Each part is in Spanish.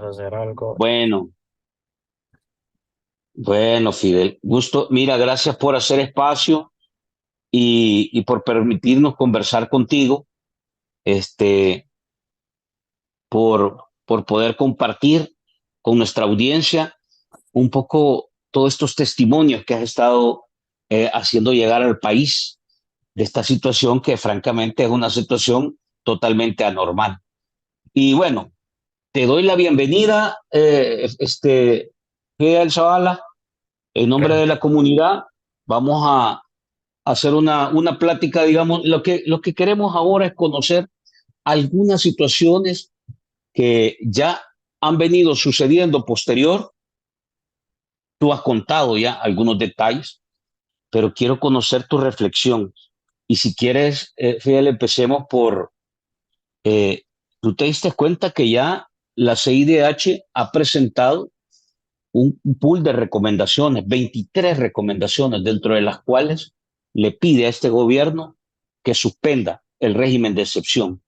Vamos a hacer algo. Bueno, bueno, Fidel, gusto. Mira, gracias por hacer espacio y por permitirnos conversar contigo, este, por poder compartir con nuestra audiencia un poco todos estos testimonios que has estado haciendo llegar al país de esta situación que francamente es una situación totalmente anormal. Y bueno, te doy la bienvenida, Fidel Zavala. En nombre de la comunidad, vamos a hacer una plática, digamos, lo que queremos ahora es conocer algunas situaciones que ya han venido sucediendo posterior. Tú has contado ya algunos detalles, pero quiero conocer tu reflexión. Y si quieres, Fidel, empecemos por, eh, tú te diste cuenta que ya la CIDH ha presentado un pool de recomendaciones, 23 recomendaciones, dentro de las cuales le pide a este gobierno que suspenda el régimen de excepción.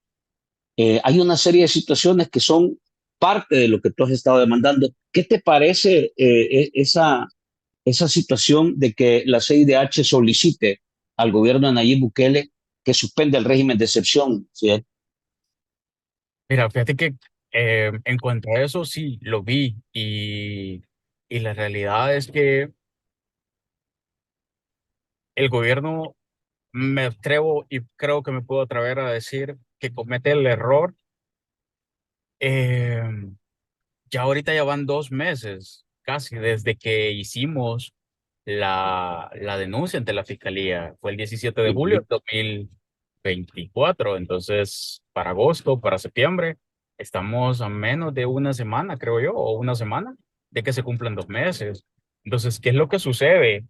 Hay una serie de situaciones que son parte de lo que tú has estado demandando. ¿Qué te parece esa situación de que la CIDH solicite al gobierno de Nayib Bukele que suspenda el régimen de excepción? ¿Sí? Mira, fíjate que en cuanto a eso sí lo vi y la realidad es que el gobierno, me atrevo y creo que me puedo atrever a decir que comete el error. eh, ya ahorita ya van 2 meses casi desde que hicimos la denuncia ante la fiscalía. Fue el 17 de Uh julio -huh. de 2024. Entonces, para agosto, para septiembre, estamos a menos de una semana, creo yo, o una semana de que se cumplan 2 meses. Entonces, ¿qué es lo que sucede?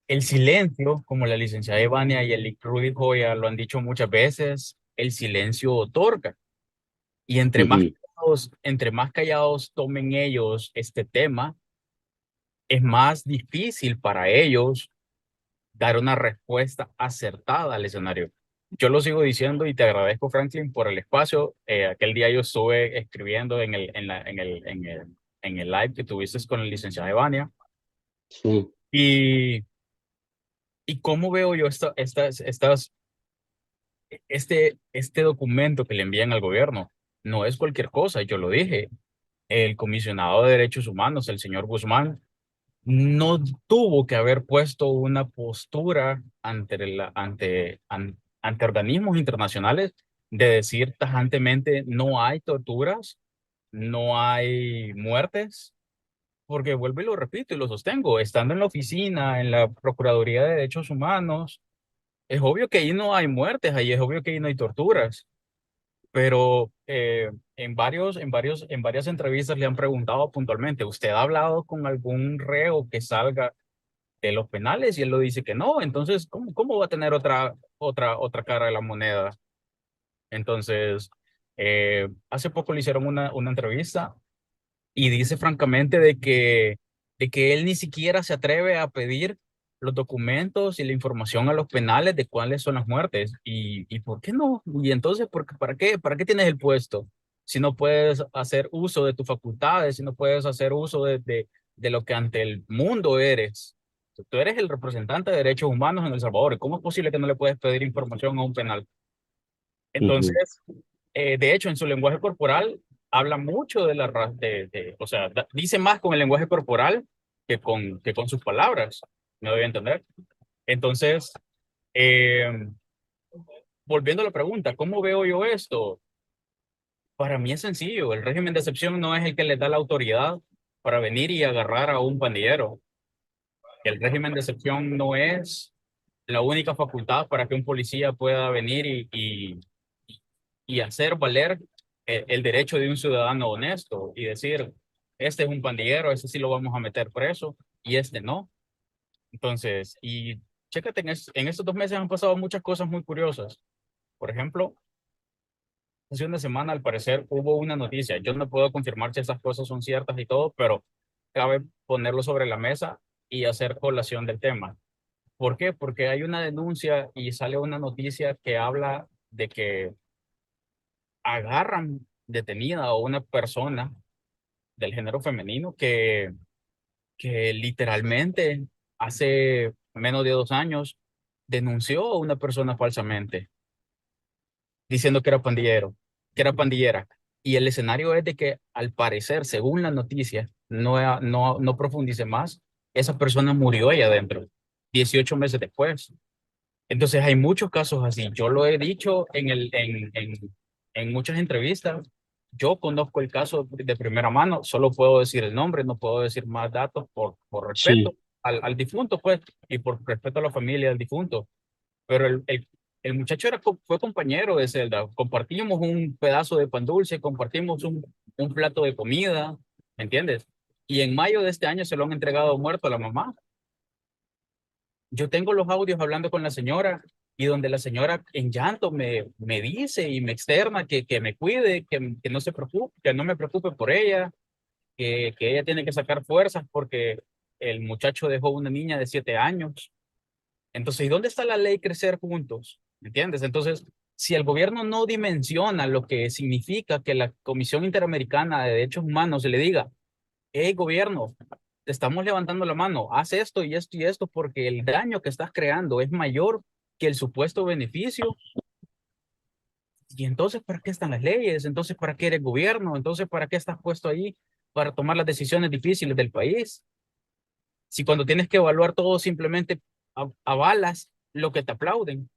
El silencio, como la licenciada Ivania y el Rudy Joya lo han dicho muchas veces, el silencio otorga. Y Uh -huh. entre más callados tomen ellos este tema, es más difícil para ellos dar una respuesta acertada al escenario. Yo lo sigo diciendo y te agradezco, Franklin, por el espacio. Aquel día yo estuve escribiendo en el live que tuviste con el licenciado Evania. Sí. Y, y cómo veo yo este documento que le envían al gobierno. No es cualquier cosa, yo lo dije. El comisionado de Derechos Humanos, el señor Guzmán, no tuvo que haber puesto una postura ante organismos internacionales de decir tajantemente no hay torturas, no hay muertes, porque vuelvo y lo repito y lo sostengo, estando en la oficina, en la Procuraduría de Derechos Humanos, es obvio que ahí no hay muertes, ahí es obvio que ahí no hay torturas, pero en varias entrevistas le han preguntado puntualmente, ¿usted ha hablado con algún reo que salga de los penales? Y él lo dice que no. Entonces, ¿cómo va a tener otra cara de la moneda? Entonces, hace poco le hicieron una entrevista y dice francamente de que él ni siquiera se atreve a pedir los documentos y la información a los penales de cuáles son las muertes. ¿Y por qué no? Y entonces, ¿para qué tienes el puesto? Si no puedes hacer uso de tus facultades, si no puedes hacer uso de lo que ante el mundo eres. Tú eres el representante de derechos humanos en El Salvador. ¿Cómo es posible que no le puedes pedir información a un penal? Uh -huh. Entonces, de hecho, en su lenguaje corporal habla mucho o sea, dice más con el lenguaje corporal que con sus palabras. Me doy a entender. Entonces, eh, volviendo a la pregunta, ¿cómo veo yo esto? Para mí es sencillo. El régimen de excepción no es el que le da la autoridad para venir y agarrar a un pandillero. El régimen de excepción no es la única facultad para que un policía pueda venir y hacer valer el derecho de un ciudadano honesto y decir, este es un pandillero, este sí lo vamos a meter preso y este no. Entonces, y chécate, en estos 2 meses han pasado muchas cosas muy curiosas. Por ejemplo, hace una semana al parecer hubo una noticia. Yo no puedo confirmar si esas cosas son ciertas y todo, pero cabe ponerlo sobre la mesa y hacer colación del tema. ¿Por qué? Porque hay una denuncia y sale una noticia que habla de que agarran detenida o una persona del género femenino que literalmente hace menos de 2 años denunció a una persona falsamente, diciendo que era pandillero, que era pandillera. Y el escenario es de que, al parecer, según la noticia, no profundice más, esa persona murió ahí adentro, 18 meses después. Entonces hay muchos casos así. Yo lo he dicho en muchas entrevistas. Yo conozco el caso de primera mano, solo puedo decir el nombre, no puedo decir más datos por respeto Sí, al difunto, pues, y por respeto a la familia del difunto. Pero el muchacho fue compañero de celda. Compartimos un pedazo de pan dulce, compartimos un plato de comida, ¿me entiendes? Y en mayo de este año se lo han entregado muerto a la mamá. Yo tengo los audios hablando con la señora y donde la señora en llanto me dice y me externa que me cuide, que no se preocupe, que no me preocupe por ella, que ella tiene que sacar fuerzas porque el muchacho dejó una niña de 7 años. Entonces, ¿y dónde está la ley crecer juntos? ¿Me entiendes? Entonces, si el gobierno no dimensiona lo que significa que la Comisión Interamericana de Derechos Humanos le diga, hey, gobierno, te estamos levantando la mano, haz esto y esto y esto porque el daño que estás creando es mayor que el supuesto beneficio. Y entonces, ¿para qué están las leyes? Entonces, ¿para qué eres gobierno? Entonces, ¿para qué estás puesto ahí para tomar las decisiones difíciles del país? Si cuando tienes que evaluar todo simplemente avalas lo que te aplauden.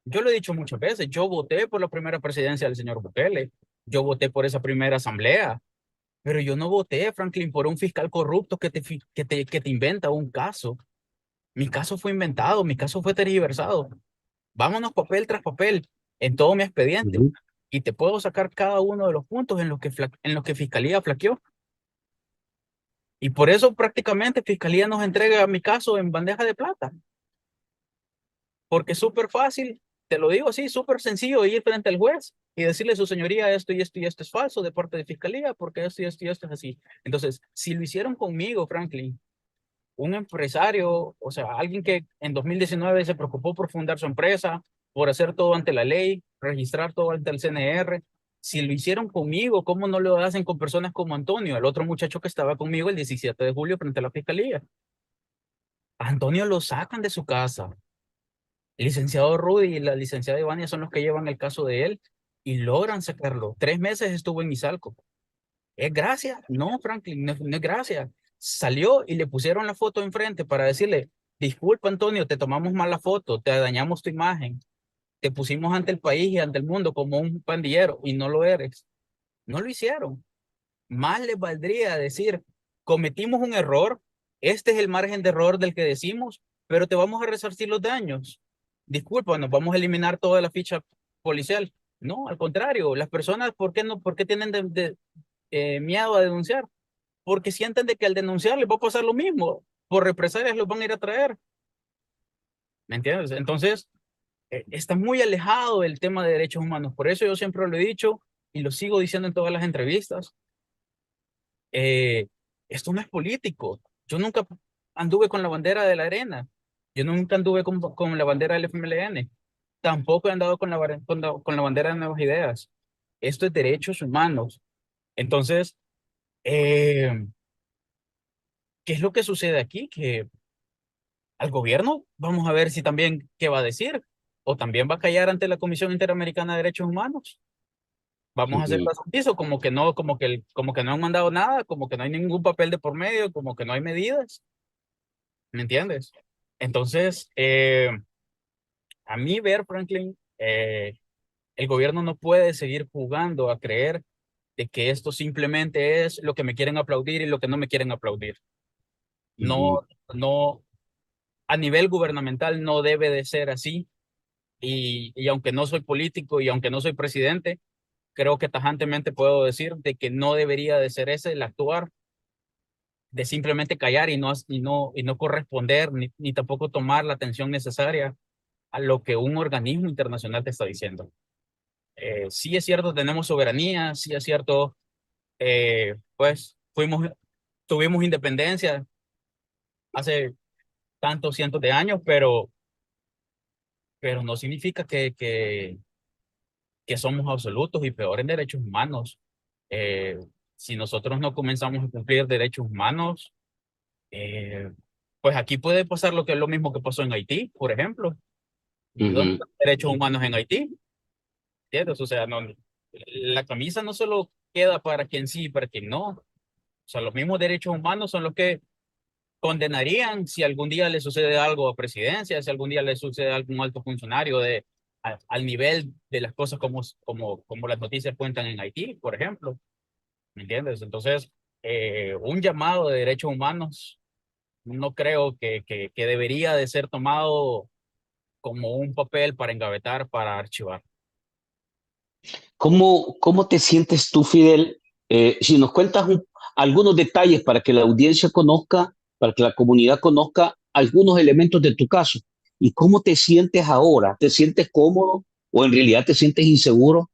Yo lo he dicho muchas veces, yo voté por la primera presidencia del señor Bukele, yo voté por esa primera asamblea, pero yo no voté, Franklin, por un fiscal corrupto que te inventa un caso. Mi caso fue inventado, mi caso fue tergiversado. Vámonos papel tras papel en todo mi expediente ujú, y te puedo sacar cada uno de los puntos en los que Fiscalía flaqueó. Y por eso prácticamente Fiscalía nos entrega mi caso en bandeja de plata, porque es súper fácil, te lo digo así, súper sencillo ir frente al juez y decirle, su señoría, esto y esto y esto es falso de parte de Fiscalía, porque esto y esto y esto es así. Entonces, si lo hicieron conmigo, Franklin, un empresario, o sea, alguien que en 2019 se preocupó por fundar su empresa, por hacer todo ante la ley, registrar todo ante el CNR. Si lo hicieron conmigo, ¿cómo no lo hacen con personas como Antonio, el otro muchacho que estaba conmigo el 17 de julio frente a la fiscalía? A Antonio lo sacan de su casa. El licenciado Rudy y la licenciada Ivania son los que llevan el caso de él y logran sacarlo. 3 meses estuvo en Izalco. ¿Es gracia? No, Franklin, no, no es gracia. Salió y le pusieron la foto enfrente para decirle, disculpa, Antonio, te tomamos mal la foto, te dañamos tu imagen, te pusimos ante el país y ante el mundo como un pandillero y no lo eres. No lo hicieron. Más les valdría decir, cometimos un error, este es el margen de error del que decimos, pero te vamos a resarcir los daños. Disculpa, nos vamos a eliminar toda la ficha policial. No, al contrario, las personas, ¿por qué no, por qué tienen miedo a denunciar? Porque sienten de que al denunciar les va a pasar lo mismo. Por represalias los van a ir a traer. ¿Me entiendes? Entonces, está muy alejado del tema de derechos humanos. Por eso yo siempre lo he dicho y lo sigo diciendo en todas las entrevistas. eh, Esto no es político. Yo nunca anduve con la bandera de la arena. Yo nunca anduve con la bandera del FMLN. Tampoco he andado con la bandera de Nuevas Ideas. Esto es derechos humanos. Entonces, eh, ¿qué es lo que sucede aquí? Que al gobierno vamos a ver si también qué va a decir o también va a callar ante la Comisión Interamericana de Derechos Humanos. Vamos a hacer ujú. caso omiso, como que no, como que no han mandado nada, como que no hay ningún papel de por medio, como que no hay medidas. ¿Me entiendes? Entonces, a mí ver, Franklin, el gobierno no puede seguir jugando a creer de que esto simplemente es lo que me quieren aplaudir y lo que no me quieren aplaudir. Ujú. No, no, a nivel gubernamental no debe de ser así. Y aunque no soy político y aunque no soy presidente, creo que tajantemente puedo decir de que no debería de ser ese el actuar, de simplemente callar y no corresponder ni tampoco tomar la atención necesaria a lo que un organismo internacional te está diciendo. Sí es cierto, tenemos soberanía, sí es cierto, pues tuvimos independencia hace tantos cientos de años, pero no significa que somos absolutos y peor en derechos humanos. Eh, si nosotros no comenzamos a cumplir derechos humanos, eh, pues aquí puede pasar lo que es lo mismo que pasó en Haití, por ejemplo. ¿Y dónde Ujú. están los derechos humanos en Haití? ¿Entiendes? O sea, no, la camisa no solo queda para quien sí y para quien no. O sea, los mismos derechos humanos son los que condenarían si algún día le sucede algo a presidencia, si algún día le sucede a algún alto funcionario al nivel de las cosas como las noticias cuentan en Haití, por ejemplo. ¿Me entiendes? Entonces, un llamado de derechos humanos no creo que debería de ser tomado como un papel para engavetar, para archivar. ¿Cómo te sientes tú, Fidel? Si nos cuentas algunos detalles para que la audiencia conozca, para que la comunidad conozca algunos elementos de tu caso. ¿Y cómo te sientes ahora? ¿Te sientes cómodo o en realidad te sientes inseguro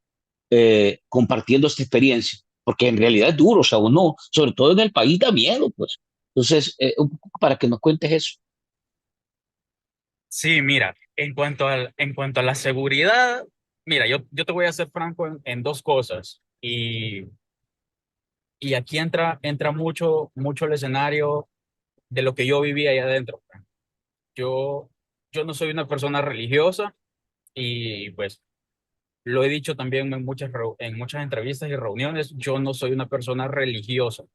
compartiendo esta experiencia? Porque en realidad es duro, o sea, uno, sobre todo en el país, da miedo, pues. Entonces, un poco para que nos cuentes eso. Sí, mira, en cuanto a la seguridad, mira, yo te voy a ser franco en dos cosas. Y aquí entra mucho el escenario de lo que yo vivía ahí adentro. Yo, yo no soy una persona religiosa y pues lo he dicho también en muchas entrevistas y reuniones, yo no soy una persona religiosa,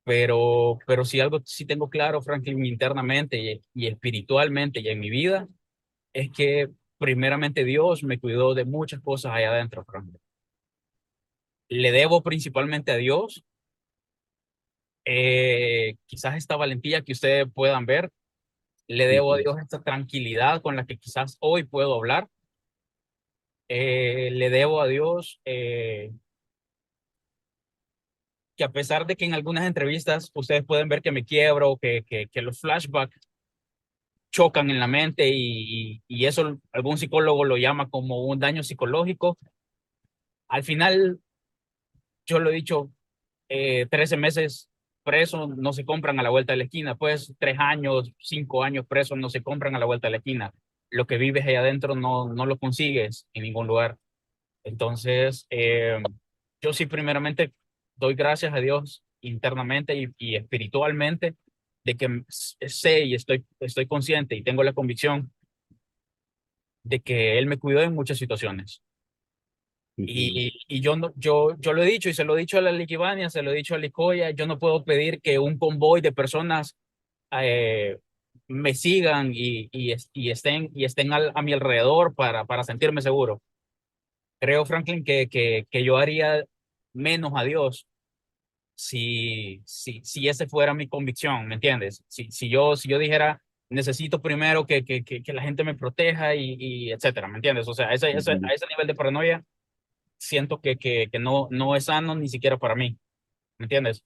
pero si algo sí tengo claro, Franklin, internamente y espiritualmente y en mi vida, es que primeramente Dios me cuidó de muchas cosas allá adentro, Franklin. Le debo principalmente a Dios, quizás esta valentía que ustedes puedan ver, le debo a Ujú, Dios esta tranquilidad con la que quizás hoy puedo hablar, le debo a Dios que a pesar de que en algunas entrevistas ustedes pueden ver que me quiebro, que los flashbacks chocan en la mente y eso algún psicólogo lo llama como un daño psicológico, al final yo lo he dicho, 13 meses presos no se compran a la vuelta de la esquina, pues 3 años, 5 años presos no se compran a la vuelta de la esquina. Lo que vives ahí adentro no lo consigues en ningún lugar. Entonces, yo sí primeramente doy gracias a Dios internamente y espiritualmente de que sé y estoy consciente y tengo la convicción de que Él me cuidó en muchas situaciones. ujú, Y yo, no, yo lo he dicho y se lo he dicho a la Liquibania, se lo he dicho a Licoya, yo no puedo pedir que un convoy de personas eh, me sigan y estén a mi alrededor para sentirme seguro. Creo, Franklin, que yo haría menos a Dios si ese fuera mi convicción, ¿me entiendes? Si yo dijera, necesito primero que la gente me proteja y etcétera, ¿me entiendes? O sea, ujú. a ese nivel de paranoia siento que no es sano ni siquiera para mí, ¿me entiendes?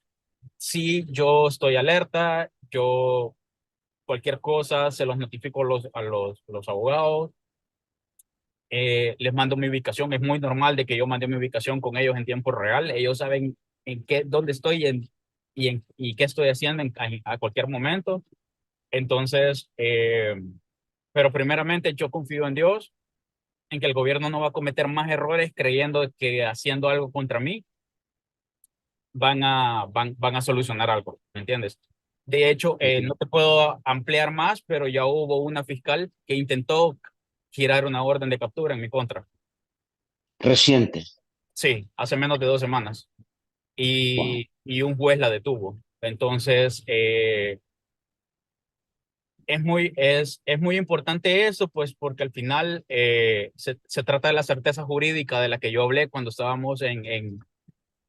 Si yo estoy alerta, yo cualquier cosa se los notifico a los abogados, les mando mi ubicación, es muy normal de que yo mande mi ubicación con ellos en tiempo real, ellos saben dónde estoy y qué estoy haciendo a cualquier momento, entonces, pero primeramente yo confío en Dios, en que el gobierno no va a cometer más errores creyendo que haciendo algo contra mí van a solucionar algo, ¿me entiendes? De hecho, no Ujú. te puedo ampliar más, pero ya hubo una fiscal que intentó girar una orden de captura en mi contra. Reciente. Sí, hace menos de 2 semanas. Wow. Y un juez la detuvo. Entonces, es muy importante eso, pues porque al final se trata de la certeza jurídica de la que yo hablé cuando estábamos en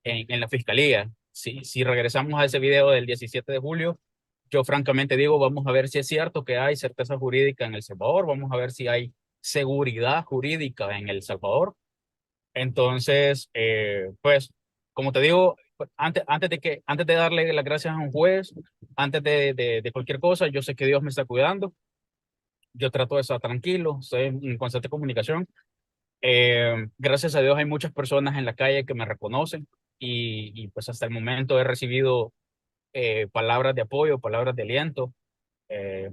la fiscalía. Si regresamos a ese video del 17 de julio, yo francamente digo, vamos a ver si es cierto que hay certeza jurídica en El Salvador, vamos a ver si hay seguridad jurídica en El Salvador. Entonces, pues, como te digo, pues, antes de darle las gracias a un juez, antes de cualquier cosa, yo sé que Dios me está cuidando, yo trato de estar tranquilo, estoy en constante comunicación. Gracias a Dios hay muchas personas en la calle que me reconocen y pues hasta el momento he recibido palabras de apoyo, palabras de aliento. Eh,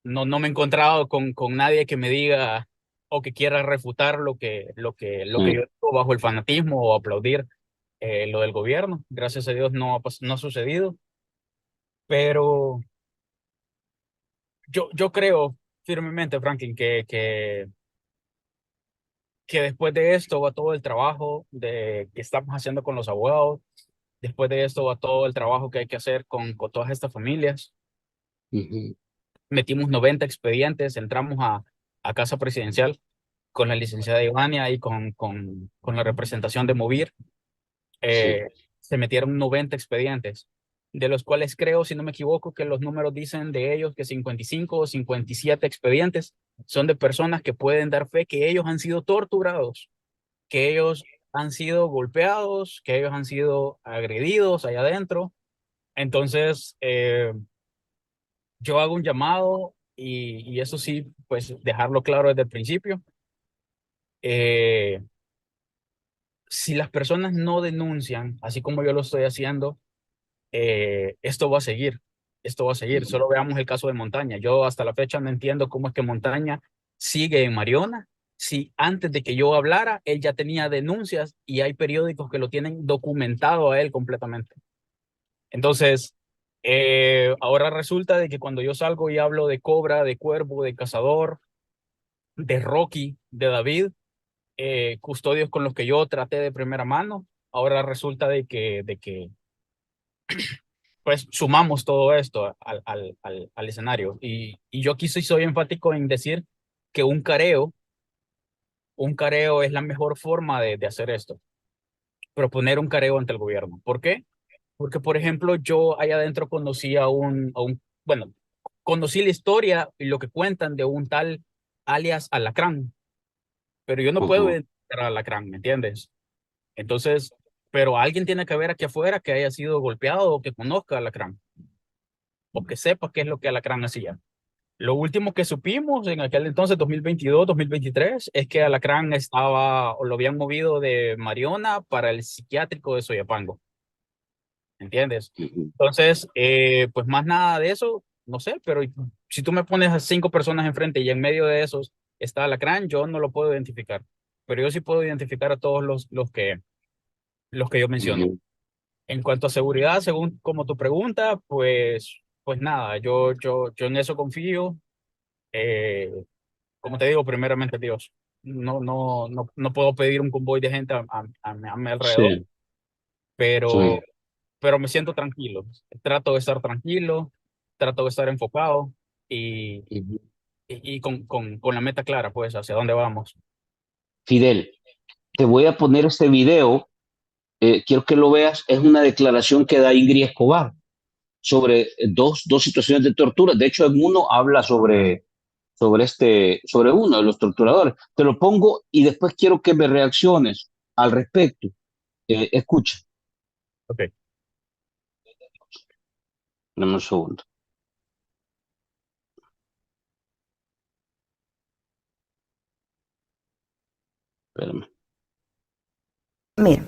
no me he encontrado con nadie que me diga o que quiera refutar lo que yo digo bajo el fanatismo o aplaudir lo del gobierno. Gracias a Dios no ha sucedido, pero yo creo firmemente, Franklin, que después de esto va todo el trabajo que estamos haciendo con los abogados, después de esto va todo el trabajo que hay que hacer con todas estas familias. Ujú. Metimos 90 expedientes, entramos a Casa Presidencial con la licenciada Ivania y con la representación de Movir. Sí. Se metieron 90 expedientes, de los cuales creo, si no me equivoco, que los números dicen de ellos que 55 o 57 expedientes son de personas que pueden dar fe que ellos han sido torturados, que ellos han sido golpeados, que ellos han sido agredidos allá adentro. Entonces, yo hago un llamado y eso sí, pues dejarlo claro desde el principio. Eh, si las personas no denuncian, así como yo lo estoy haciendo, esto va a seguir, esto va a seguir. Ujú. Solo veamos el caso de Montaña. Yo hasta la fecha no entiendo cómo es que Montaña sigue en Mariona, si antes de que yo hablara, él ya tenía denuncias y hay periódicos que lo tienen documentado a él completamente. Entonces, ahora resulta de que cuando yo salgo y hablo de Cobra, de Cuervo, de Cazador, de Rocky, de David, custodios con los que yo traté de primera mano, ahora resulta de que pues sumamos todo esto al escenario. Y yo aquí soy enfático en decir que un careo es la mejor forma de hacer esto, proponer un careo ante el gobierno. ¿Por qué? Porque, por ejemplo, yo allá adentro conocí bueno, conocí la historia y lo que cuentan de un tal alias Alacrán, pero yo no puedo Ujú. identificar a Alacrán, ¿me entiendes? Entonces, pero alguien tiene que ver aquí afuera que haya sido golpeado o que conozca a Alacrán o que sepa qué es lo que Alacrán hacía. Lo último que supimos en aquel entonces, 2022, 2023, es que Alacrán estaba o lo habían movido de Mariona para el psiquiátrico de Soyapango, ¿entiendes? Ujú. Entonces, pues más nada de eso, no sé, pero si tú me pones a 5 personas enfrente y en medio de esos está Alacrán, yo no lo puedo identificar, pero yo sí puedo identificar a todos los que yo menciono. Ujú. En cuanto a seguridad, según como tu pregunta, pues nada, yo en eso confío. Eh, como te digo, primeramente Dios. No puedo pedir un convoy de gente a mi alrededor, Sí, pero, sí. pero me siento tranquilo. Trato de estar tranquilo, trato de estar enfocado y, Ujú. y con la meta clara, pues, hacia dónde vamos. Fidel, te voy a poner este video, quiero que lo veas, es una declaración que da Ingrid Escobar sobre dos situaciones de tortura. De hecho, en uno habla sobre uno de los torturadores. Te lo pongo y después quiero que me reacciones al respecto. Escucha, Ok. dame un segundo. Espérame. Mira,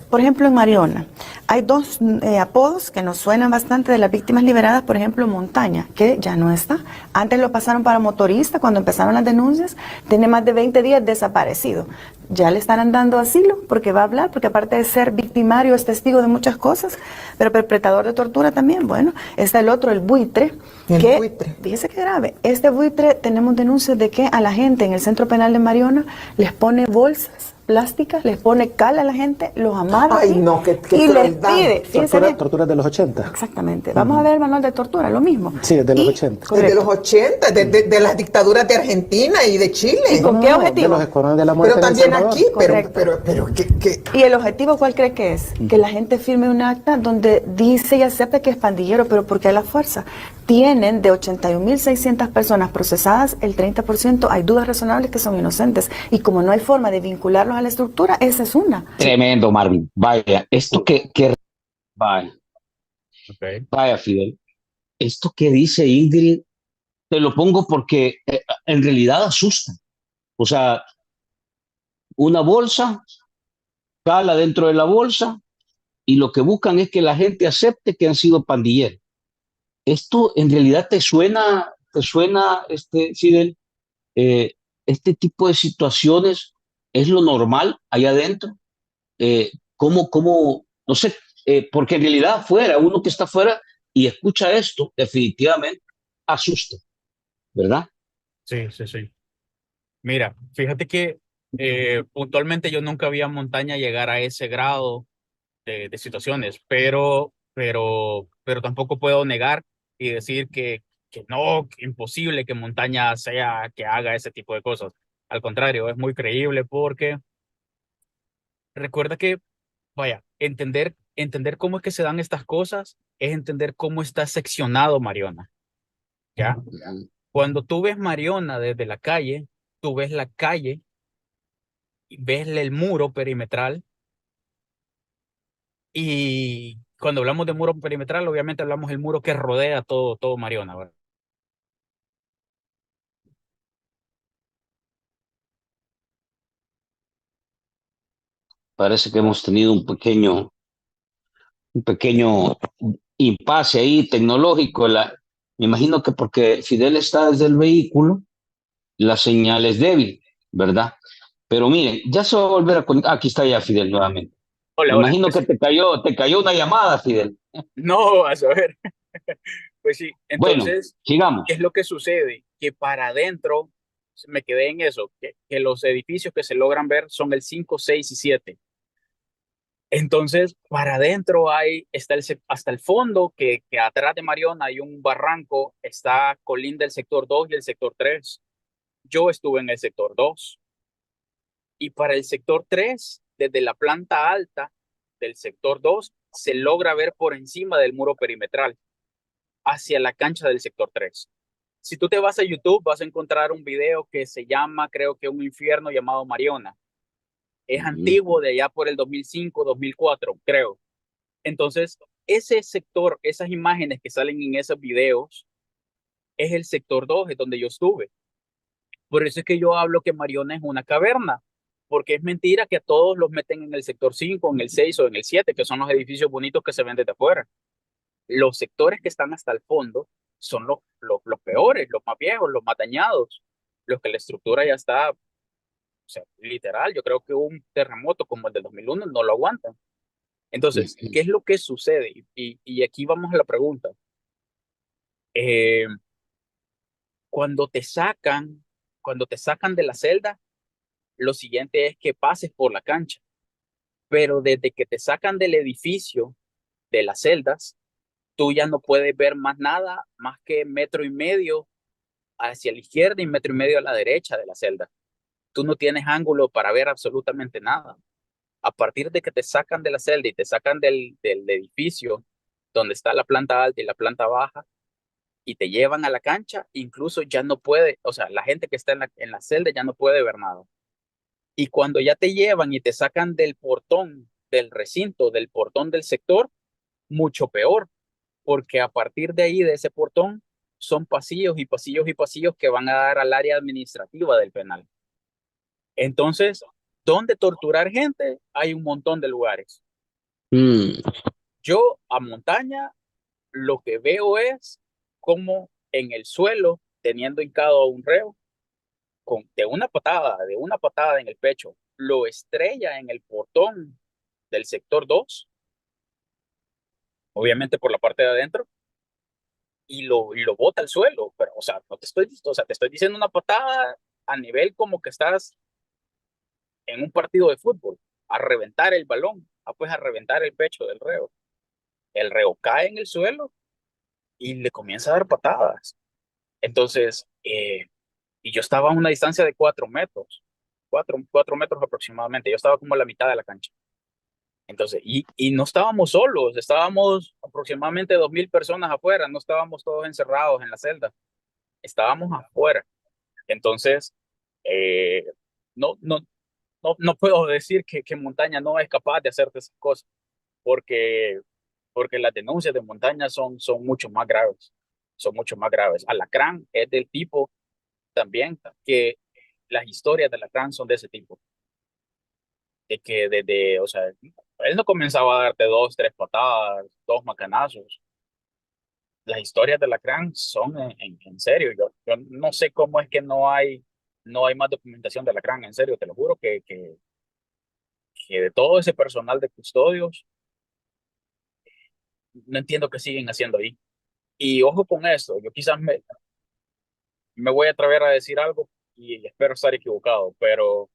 por ejemplo, en Mariona hay dos apodos que nos suenan bastante de las víctimas liberadas, por ejemplo, Montaña, que ya no está. Antes lo pasaron para motorista cuando empezaron las denuncias, tiene más de 20 días desaparecido. Ya le estarán dando asilo porque va a hablar, porque aparte de ser victimario es testigo de muchas cosas, pero perpetrador de tortura también. Bueno, está el otro, el buitre. El buitre. Fíjese qué grave, este buitre tenemos denuncias de que a la gente en el centro penal de Mariona les pone bolsas plásticas, les pone cal a la gente, los amarra Ay, aquí no, qué y les crueldad. pide, fíjense bien. Tortura de los 80. Exactamente, vamos a ver el manual de tortura, lo mismo. Sí, es de los Y- 80. Desde los correcto. 80, de las dictaduras de Argentina y de Chile. ¿Y con qué objetivo? De los escuadrones de la muerte Pero en El también Salvador. aquí, Correcto. pero ¿qué? ¿Y el objetivo cuál cree que es? Que la gente firme un acta donde dice y acepte que es pandillero, pero ¿por qué la fuerza? Tienen de 81.600 personas procesadas, el 30% hay dudas razonables que son inocentes. Y como no hay forma de vincularlos a la estructura, esa es una. Tremendo, Marvin. Vaya, vaya, Ok. vaya, Fidel. Esto que dice Ingrid, te lo pongo porque en realidad asusta. O sea, una bolsa, cala dentro de la bolsa y lo que buscan es que la gente acepte que han sido pandilleros. Esto en realidad te suena, Fidel, este tipo de situaciones es lo normal allá adentro. No sé, porque en realidad afuera, uno que está afuera y escucha esto, definitivamente asusta, ¿verdad? Sí, sí, sí. Mira, fíjate que puntualmente yo nunca vi a montaña llegar a ese grado de situaciones, pero tampoco puedo negar y decir que no, que imposible que montaña sea que haga ese tipo de cosas. Al contrario, es muy creíble porque recuerda que, vaya, entender cómo es que se dan estas cosas es entender cómo está seccionado Mariona, ¿ya? Cuando tú ves Mariona desde la calle, tú ves la calle, ves el muro perimetral y cuando hablamos de muro perimetral, obviamente hablamos del muro que rodea todo Mariona, ¿verdad? Parece que hemos tenido un pequeño impasse ahí tecnológico. Me imagino que porque Fidel está desde el vehículo, la señal es débil, ¿verdad? Pero miren, ya se va a volver a conectar. Aquí está ya Fidel nuevamente. Me Hola, hola, imagino pues que sí. te cayó una llamada, Fidel. No, a saber. Pues sí, Bueno, entonces, ¿qué es sigamos. lo que sucede? Que para adentro, me quedé en eso, que los edificios que se logran ver son el 5 6 y 7. Entonces, para adentro está hasta el fondo, que atrás de Mariona hay un barranco, está colinda el sector 2 y el sector 3. Yo estuve en el sector 2 y para el sector 3 desde la planta alta del sector 2 se logra ver por encima del muro perimetral hacia la cancha del sector 3. Si tú te vas a YouTube, vas a encontrar un video que se llama, creo que un infierno llamado Mariona. Es Ujú. antiguo, de allá por el 2005, 2004, creo. Entonces, ese sector, esas imágenes que salen en esos videos, es el sector 2, es donde yo estuve. Por eso es que yo hablo que Mariona es una caverna, porque es mentira que a todos los meten en el sector 5, en el 6 o en el 7, que son los edificios bonitos que se ven desde afuera. Los sectores que están hasta el fondo son los peores, los más viejos, los más dañados, los que la estructura ya está, o sea, literal, yo creo que un terremoto como el del 2001 no lo aguantan. Entonces, ¿qué es lo que sucede? Y aquí vamos a la pregunta. Eh, cuando te sacan, cuando te sacan de la celda, lo siguiente es que pases por la cancha, pero desde que te sacan del edificio, de las celdas, tú ya no puedes ver más nada, más que metro y medio hacia la izquierda y metro y medio a la derecha de la celda. Tú no tienes ángulo para ver absolutamente nada. A partir de que te sacan de la celda y te sacan del edificio donde está la planta alta y la planta baja y te llevan a la cancha, incluso ya no puede, o sea, la gente que está en la celda ya no puede ver nada. Y cuando ya te llevan y te sacan del portón del recinto, del portón del sector, mucho peor, porque a partir de ahí, de ese portón, son pasillos y pasillos y pasillos que van a dar al área administrativa del penal. Entonces, ¿dónde torturar gente? Hay un montón de lugares. Mm, Yo a montaña lo que veo es como en el suelo, teniendo hincado a un reo, de una patada en el pecho, lo estrella en el portón del sector 2, obviamente por la parte de adentro, y lo bota al suelo. Pero, o sea, no te estoy, o sea, te estoy diciendo una patada a nivel como que estás en un partido de fútbol, a reventar el balón, pues a reventar el pecho del reo. El reo cae en el suelo y le comienza a dar patadas. Entonces, y yo estaba a una distancia de 4 metros, cuatro metros aproximadamente. Yo estaba como a la mitad de la cancha. Entonces, y no estábamos solos, estábamos aproximadamente 2000 personas afuera, no estábamos todos encerrados en la celda, estábamos afuera. Entonces, eh, no, no, no puedo decir que Montaña no es capaz de hacerte esas cosas, porque, porque las denuncias de Montaña son mucho más graves, son mucho más graves. Alacrán es del tipo también que las historias de Alacrán son de ese tipo, de que desde, o sea, él no comenzaba a darte dos, tres patadas, dos macanazos. Las historias de Alacrán son en serio. Yo no sé cómo es que no hay. no hay más documentación de Alacrán, en serio, te lo juro que de todo ese personal de custodios, no entiendo qué siguen haciendo ahí. Y ojo con esto, yo quizás me voy a atrever a decir algo y espero estar equivocado, pero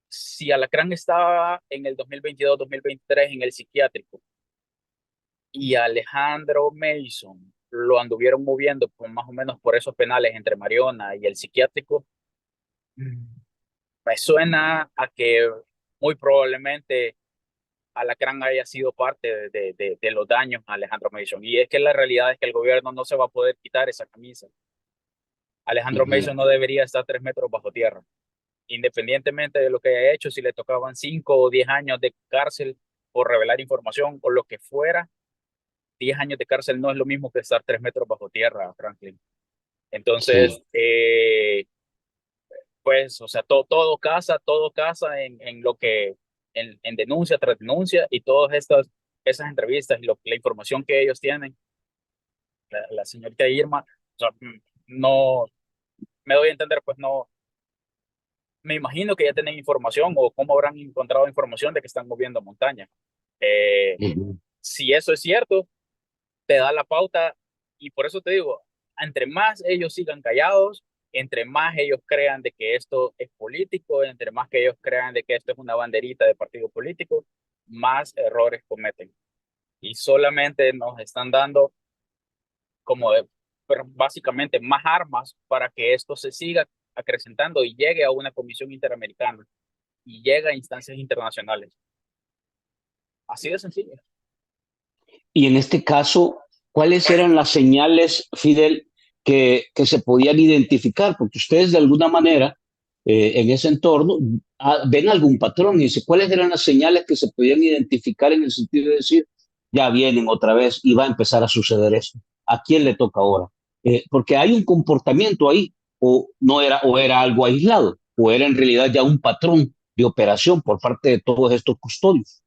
si Alacrán estaba en el 2022-2023 en el psiquiátrico y Alejandro Mason lo anduvieron moviendo más o menos por esos penales entre Mariona y el psiquiátrico, mm, me suena a que muy probablemente Alacrán haya sido parte de los daños a Alejandro Mason. Y es que la realidad es que el gobierno no se va a poder quitar esa camisa. Alejandro Ujú. Mason no debería estar 3 metros bajo tierra, independientemente de lo que haya hecho, si le tocaban 5 o 10 años de cárcel por revelar información o lo que fuera. 10 años de cárcel no es lo mismo que estar 3 metros bajo tierra, Franklin. Entonces, Sí. pues, o sea, todo casa en lo que, en denuncia tras denuncia y todas esas entrevistas y la información que ellos tienen, la señorita Irma, o sea, no, me doy a entender, pues no, me imagino que ya tienen información o cómo habrán encontrado información de que están moviendo montaña. Eh, Ujú. si eso es cierto, te da la pauta y por eso te digo, entre más ellos sigan callados, entre más ellos crean de que esto es político, entre más que ellos crean de que esto es una banderita de partido político, más errores cometen. Y solamente nos están dando como pero básicamente más armas para que esto se siga acrecentando y llegue a una comisión interamericana y llegue a instancias internacionales. Así de sencillo. Y en este caso, ¿cuáles eran las señales, Fidel, que se podían identificar? Porque ustedes de alguna manera en ese entorno ven algún patrón y dice, ¿cuáles eran las señales que se podían identificar en el sentido de decir, ya vienen otra vez y va a empezar a suceder esto? ¿A quién le toca ahora? Porque hay un comportamiento ahí, o no era, o era algo aislado, o era en realidad ya un patrón de operación por parte de todos estos custodios.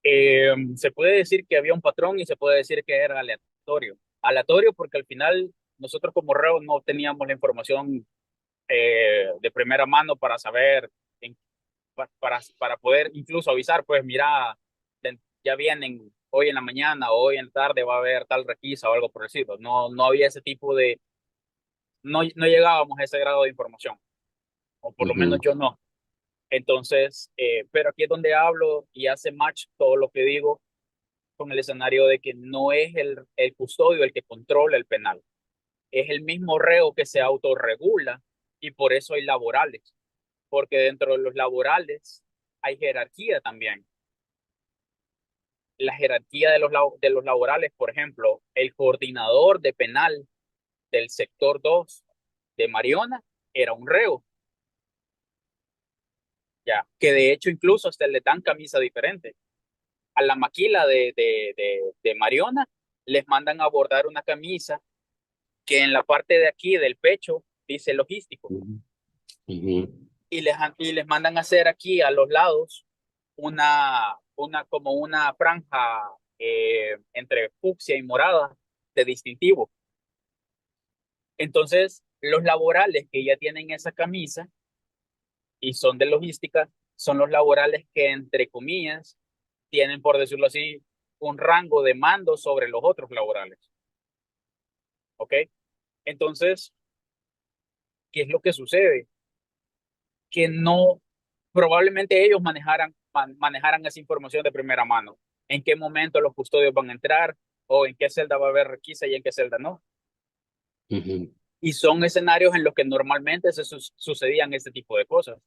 Se puede decir que había un patrón y se puede decir que era aleatorio. Aleatorio porque al final nosotros como reos no teníamos la información de primera mano para saber, para poder incluso avisar, pues mira, ya vienen hoy en la mañana o hoy en la tarde va a haber tal requisa o algo por el estilo. No, no había ese tipo de, no llegábamos a ese grado de información, o por lo menos Ujú. yo no. Entonces, pero aquí es donde hablo y hace match todo lo que digo con el escenario de que no es el custodio el que controla el penal, es el mismo reo que se autorregula y por eso hay laborales, porque dentro de los laborales hay jerarquía también. La jerarquía de los laborales, por ejemplo, el coordinador de penal del sector 2 de Mariona era un reo, ya, que de hecho incluso hasta le dan camisa diferente. A la maquila de Mariona les mandan a bordar una camisa que en la parte de aquí del pecho dice logístico Ujú. Ujú. y les mandan a hacer aquí a los lados una como una franja entre fucsia y morada de distintivo. Entonces, los laborales que ya tienen esa camisa y son de logística, son los laborales que, entre comillas, tienen, por decirlo así, un rango de mando sobre los otros laborales. ¿Ok? Entonces, ¿qué es lo que sucede? Que no, probablemente ellos manejaran esa información de primera mano. En qué momento los custodios van a entrar o en qué celda va a haber requisa y en qué celda no. Ujú. Y son escenarios en los que normalmente sucedían este tipo de cosas.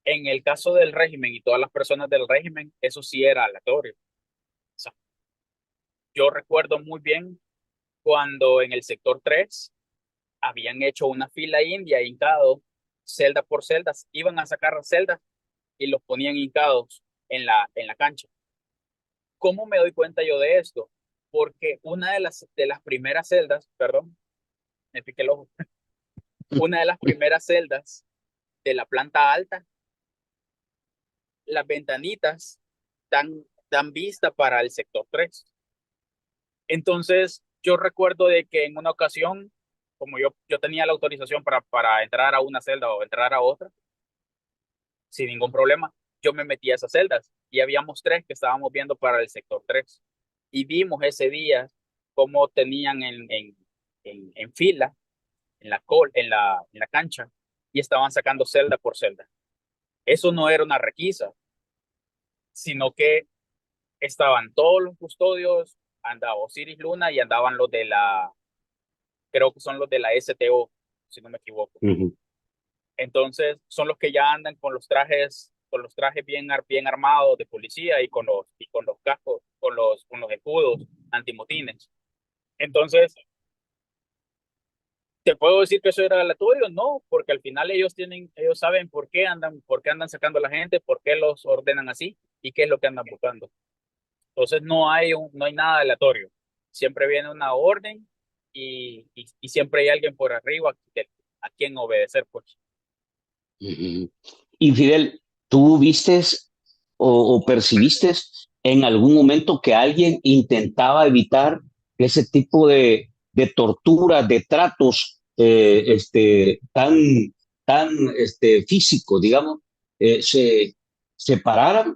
En el caso del régimen y todas las personas del régimen, eso sí era aleatorio. O sea, yo recuerdo muy bien cuando en el sector 3 habían hecho una fila india hincado, celda por celda, iban a sacar celdas y los ponían hincados en la cancha. ¿Cómo me doy cuenta yo de esto? Porque una de las primeras celdas, perdón, me piqué el ojo, una de las primeras celdas de la planta alta, las ventanitas dan vista para el sector 3. Entonces, yo recuerdo de que en una ocasión, como yo tenía la autorización para entrar a una celda o entrar a otra, sin ningún problema, yo me metí a esas celdas y habíamos tres que estábamos viendo para el sector 3 y vimos ese día cómo tenían en fila, en la cancha y estaban sacando celda por celda. Eso no era una requisa, sino que estaban todos los custodios, andaba Osiris Luna y andaban los de creo que son los de la STO, si no me equivoco. Ujú. Entonces, son los que ya andan con los trajes bien armados de policía y con los cascos, con los escudos antimotines. Entonces, ¿te puedo decir que eso era aleatorio? No, porque al final ellos saben por qué andan sacando a la gente, por qué los ordenan así y qué es lo que andan buscando. Entonces, no hay nada aleatorio. Siempre viene una orden y siempre hay alguien por arriba a quien obedecer, pues. Ujú. Y Fidel, ¿tú vistes o percibiste en algún momento que alguien intentaba evitar ese tipo de tortura, de tratos tan físicos, digamos, se separaran?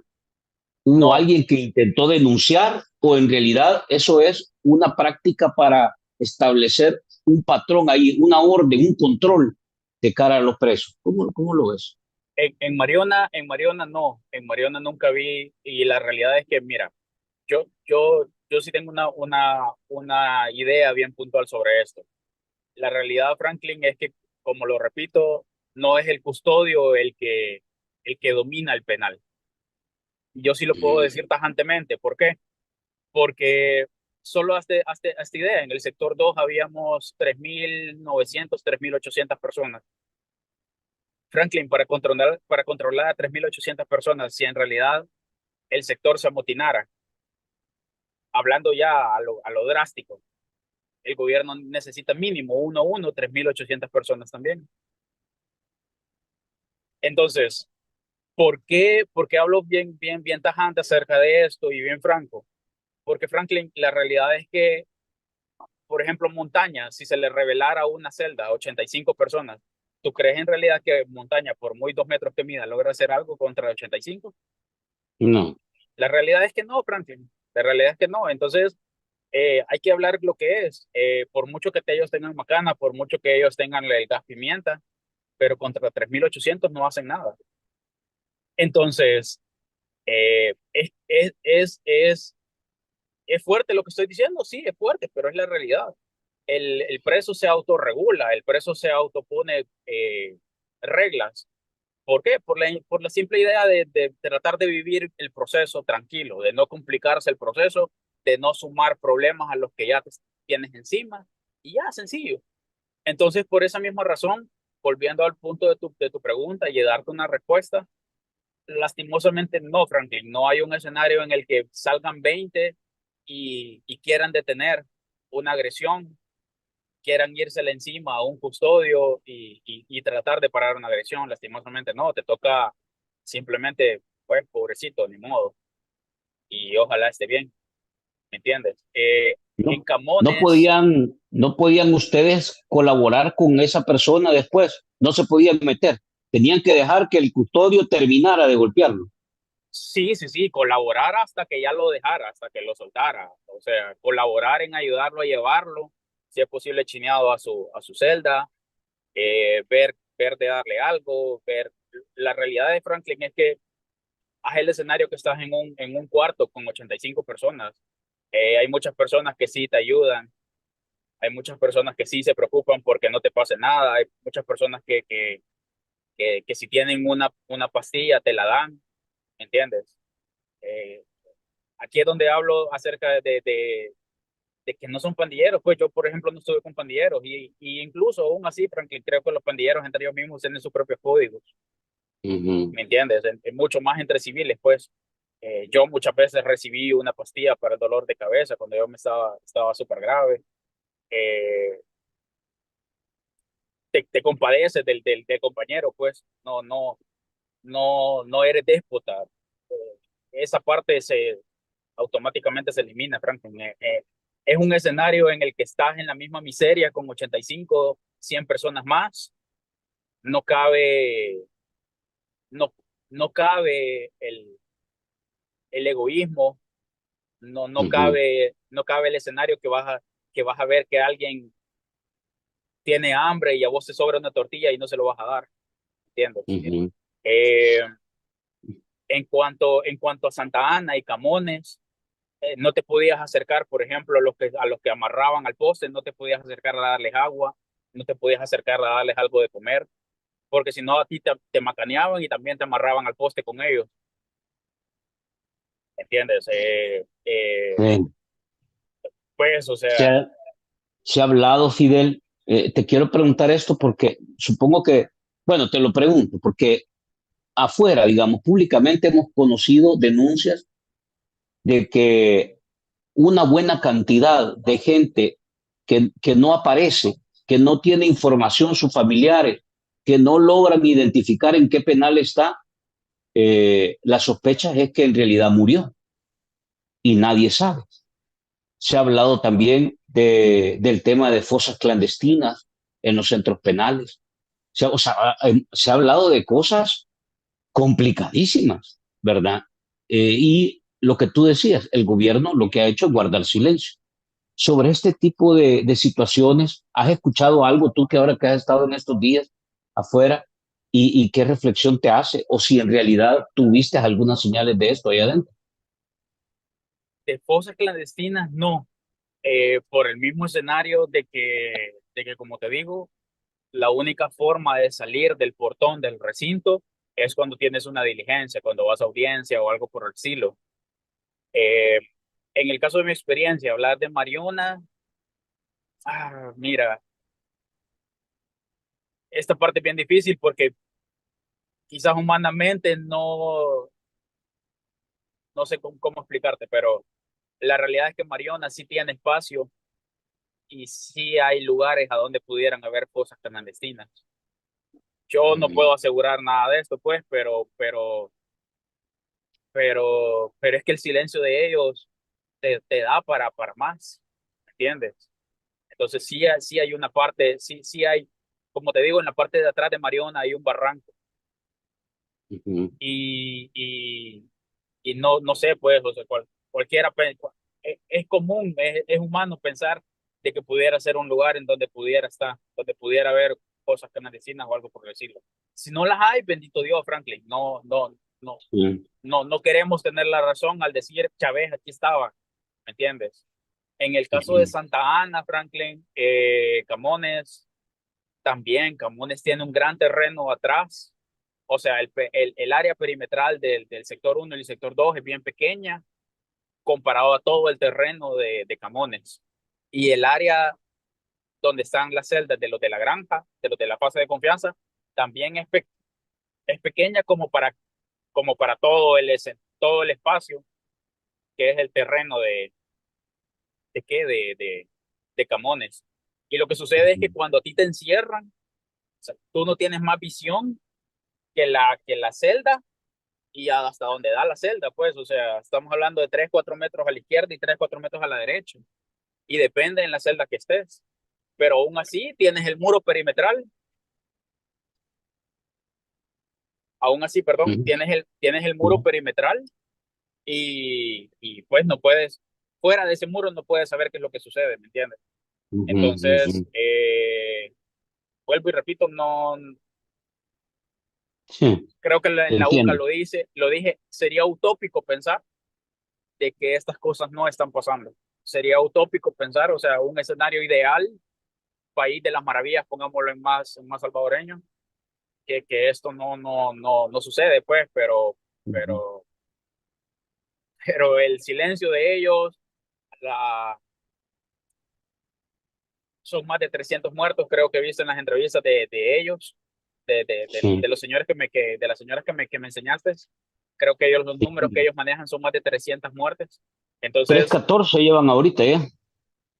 ¿Hubo No, alguien que intentó denunciar o en realidad eso es una práctica para establecer un patrón ahí, una orden, un control de cara a los presos? ¿Cómo lo ves? En Mariona no, en Mariona nunca vi, y la realidad es que, mira, yo sí tengo una idea bien puntual sobre esto. La realidad, Franklin, es que, como lo repito, no es el custodio el que domina el penal. Yo sí lo puedo decir tajantemente. ¿Por qué? Porque solo hazte idea, en el sector 2 habíamos 3.900, 3.800 personas. Franklin, para controlar a 3.800 personas, si en realidad el sector se amotinara, hablando ya a lo drástico, el gobierno necesita mínimo 3.800 personas también. Entonces, ¿por qué hablo bien tajante acerca de esto y bien franco? Porque Franklin, la realidad es que, por ejemplo, Montaña, si se le revelara una celda a 85 personas, ¿tú crees en realidad que Montaña, por muy 2 metros que mida, logra hacer algo contra 85? No. La realidad es que no, Franklin. La realidad es que no. Entonces, hay que hablar lo que es. Por mucho que ellos tengan macana, por mucho que ellos tengan el gas pimienta, pero contra 3.800 no hacen nada. Entonces, es fuerte lo que estoy diciendo, sí, es fuerte, pero es la realidad. El preso se autorregula, el preso se autopone reglas. ¿Por qué? Por la simple idea de tratar de vivir el proceso tranquilo, de no complicarse el proceso, de no sumar problemas a los que ya tienes encima, y ya, sencillo. Entonces, por esa misma razón, volviendo al punto de tu pregunta y de darte una respuesta, lastimosamente no, Franklin, no hay un escenario en el que salgan 20 y quieran detener una agresión, quieran írsele encima a un custodio y tratar de parar una agresión. Lastimosamente no, te toca simplemente, pues, pobrecito, ni modo, y ojalá esté bien, ¿me entiendes? En No, Camones, no podían ustedes colaborar con esa persona después, no se podían meter, tenían que dejar que el custodio terminara de golpearlo. sí, colaborar hasta que ya lo dejara, hasta que lo soltara, o sea, colaborar en ayudarlo a llevarlo, si es posible, chineado a su celda, ver de darle algo, ver. La realidad de Franklin es que haz el escenario que estás en un cuarto con 85 personas. Hay muchas personas que sí te ayudan, hay muchas personas que sí se preocupan porque no te pase nada, hay muchas personas que si tienen una pastilla te la dan, ¿me entiendes? Eh, Aquí es donde hablo acerca de que no son pandilleros. Pues yo, por ejemplo, no estuve con pandilleros y incluso aún así, Franklin, creo que los pandilleros entre ellos mismos tienen sus propios códigos. Ujú. ¿Me entiendes? Mucho más entre civiles, pues. Yo muchas veces recibí una pastilla para el dolor de cabeza cuando yo estaba súper grave. Eh, te compadeces del compañero, pues. No eres déspota. Esa parte automáticamente se elimina, Franklin. es un escenario en el que estás en la misma miseria con 85, 100 personas más. No cabe, no, no cabe el egoísmo, Ujú, no cabe el escenario que vas a ver que alguien tiene hambre y a vos te sobra una tortilla y no se lo vas a dar, ¿entiendes? ujú, Eh, en cuanto a Santa Ana y Camones, no te podías acercar, por ejemplo, a los que amarraban al poste, no te podías acercar a darles agua, no te podías acercar a darles algo de comer, porque si no a ti te macaneaban y también te amarraban al poste con ellos, ¿entiendes? sí. Pues, o Se sea, ha, se ha hablado, Fidel, te quiero preguntar esto porque supongo que, bueno, te lo pregunto, porque afuera, digamos, públicamente hemos conocido denuncias de que una buena cantidad de gente que no aparece, que no tiene información, sus familiares, que no logran identificar en qué penal está, la sospecha es que en realidad murió y nadie sabe. Se ha hablado también del tema de fosas clandestinas en los centros penales. Se ha hablado de cosas complicadísimas, ¿verdad? Y lo que tú decías, el gobierno lo que ha hecho es guardar silencio. Sobre este tipo de situaciones, ¿has escuchado algo tú que ahora que has estado en estos días afuera y qué reflexión te hace? O si en realidad tuviste algunas señales de esto ahí adentro. de fosas clandestinas, no, por el mismo escenario de que, como te digo, la única forma de salir del portón del recinto es cuando tienes una diligencia, cuando vas a audiencia o algo por el estilo. Eh, en el caso de mi experiencia, hablar de Mariona, mira, esta parte es bien difícil porque quizás humanamente no sé cómo explicarte, pero la realidad es que Mariona sí tiene espacio y sí hay lugares a donde pudieran haber cosas clandestinas. Yo no puedo asegurar nada de esto, pues, pero es que el silencio de ellos te da para más, ¿entiendes? Entonces sí hay una parte, sí hay, como te digo, en la parte de atrás de Mariona hay un barranco Ujú, y, y, y no sé, pues, o sea, cualquiera, es común, es humano pensar de que pudiera ser un lugar en donde pudiera estar, donde pudiera haber cosas clandestinas o algo por decirlo. Si no las hay, bendito Dios, Franklin, sí, no queremos tener la razón al decir, Chávez, aquí estaba, ¿me entiendes? En el caso de ujú, Santa Ana, Franklin, Camones, también Camones tiene un gran terreno atrás. O sea, el área perimetral del sector uno y el sector 2 es bien pequeña comparado a todo el terreno de Camones. Y el área donde están las celdas de los de la granja, de los de la fase de confianza, también es pequeña como para todo el espacio que es el terreno de, ¿qué? De Camones. Y lo que sucede es que ujú, cuando a ti te encierran, o sea, tú no tienes más visión que la celda y hasta donde da la celda, pues, o sea, estamos hablando de 3 4 metros a la izquierda y 3 4 metros a la derecha. Y depende en la celda que estés. Pero aún así tienes el muro perimetral, aún así, perdón, ujú, tienes el muro ujú, perimetral y pues no puedes, fuera de ese muro no puedes saber qué es lo que sucede, ¿me entiendes? ujú, Entonces, ujú. vuelvo y repito, no Sí, creo que te en la UCA entiendo. lo dije, sería utópico pensar de que estas cosas no están pasando. Sería utópico pensar, o sea, un escenario ideal, país de las maravillas, pongámoslo en más salvadoreño, que esto no sucede, pues, Ujú, pero, pero el silencio de ellos, la, son más de 300 muertos, creo que he visto en las entrevistas de ellos, de sí, los señores de las señoras que me enseñaste, creo que ellos, los números que sí. ellos manejan son más de 300 muertes. Entonces, 314 llevan ahorita ya.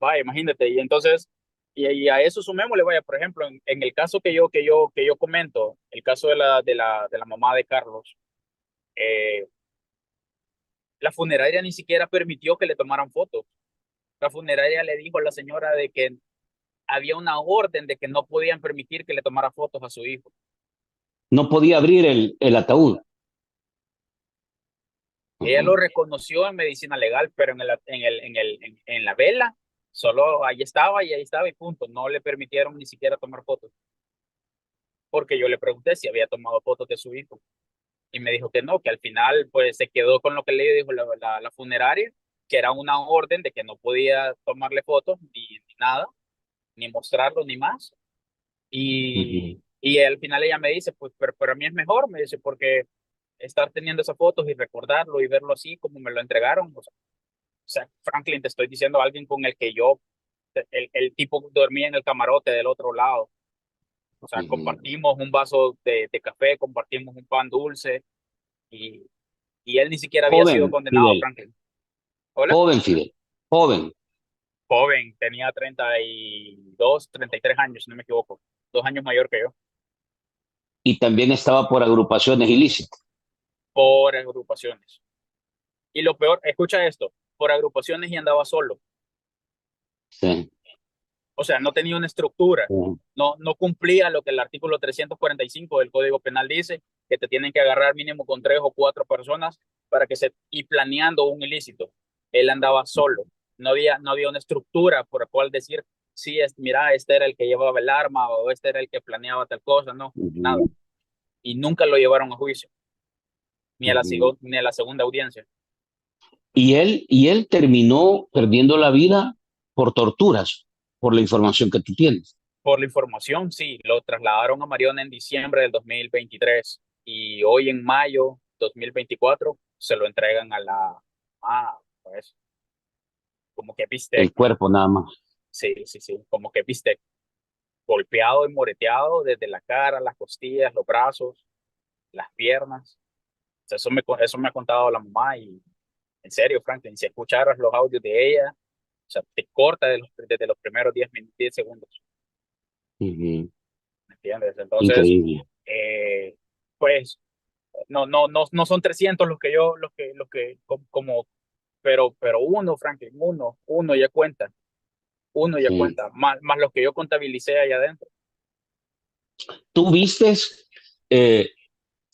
vaya, imagínate, y entonces, y a eso sumémosle, vaya, por ejemplo, en el caso que yo comento, el caso de la mamá de Carlos, eh, la funeraria ni siquiera permitió que le tomaran fotos. La funeraria le dijo a la señora de que había una orden de que no podían permitir que le tomara fotos a su hijo. No podía abrir el ataúd. Ella lo Ujú, reconoció en medicina legal, pero en la vela, solo ahí estaba y ahí estaba y punto. No le permitieron ni siquiera tomar fotos, porque yo le pregunté si había tomado fotos de su hijo y me dijo que no, que al final pues se quedó con lo que le dijo la funeraria, que era una orden de que no podía tomarle fotos ni nada, ni mostrarlo ni más. ujú, Y al final ella me dice, pues, pero a mí es mejor, me dice, porque estar teniendo esas fotos y recordarlo y verlo así como me lo entregaron. O sea, Franklin, te estoy diciendo alguien con el que yo, el tipo dormía en el camarote del otro lado. O sea, ujú. compartimos un vaso de café, compartimos un pan dulce y, y él ni siquiera había sido Joven, condenado, Fidel. Franklin. Hola. Joven, Fidel. Joven. Joven, tenía 32, 33 años, si no me equivoco. 2 años mayor que yo, Y también estaba por agrupaciones ilícitas. por agrupaciones. Y lo peor, escucha esto, por agrupaciones y andaba solo. Sí, O sea, no tenía una estructura, sí. no cumplía lo que el artículo 345 del Código Penal dice, que te tienen que agarrar mínimo con 3 o 4 personas para que se, y planeando un ilícito. Él andaba solo, no había una estructura por la cual decir, sí, mira, este era el que llevaba el arma o este era el que planeaba tal cosa, no, nada. Ujú, Y nunca lo llevaron a juicio, ujú. ni a la segunda audiencia. Y él terminó perdiendo la vida por torturas, por la información que tú tienes. Por la información, sí, lo trasladaron a Mariona en diciembre del 2023 y hoy en mayo 2024 se lo entregan a pues, como que viste, El cuerpo nada más. sí, sí, sí, como que viste, golpeado y moreteado desde la cara, las costillas, los brazos, las piernas. O sea, eso me ha contado la mamá y en serio, Franklin, si escucharas los audios de ella, o sea, te corta desde los primeros 10 segundos, Ujú. ¿me entiendes? Entonces, Increíble. eh, pues no son 300 pero uno, Franklin, uno ya Sí. cuenta, más los que yo contabilicé allá adentro. Tú vistes eh,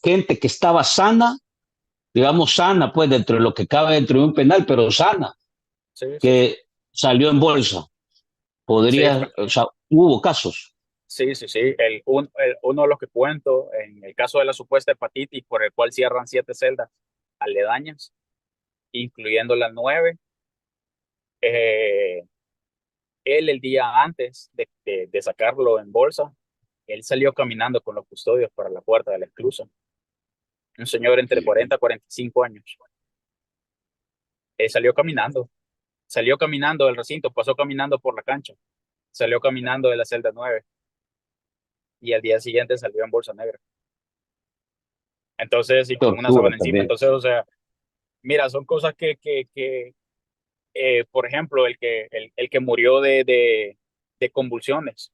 gente que estaba sana, digamos sana, pues dentro de lo que cabe dentro de un penal, pero sana, Sí, sí, sí. que salió en bolsa. Sí, Podría, o sea, hubo casos. sí, sí, sí. Uno de los que cuento, en el caso de la supuesta hepatitis, por el cual cierran 7 celdas aledañas, incluyendo las 9, eh, él el día antes de sacarlo en bolsa, él salió caminando con los custodios para la puerta de la esclusa. Un señor entre Ujú. 40 y 45 años. Salió caminando del recinto, pasó caminando por la cancha, salió caminando de la celda 9 y al día siguiente salió en bolsa negra. Entonces, y con una Tortura sábana encima. también. Entonces, o sea, mira, son cosas por ejemplo, el que murió de convulsiones,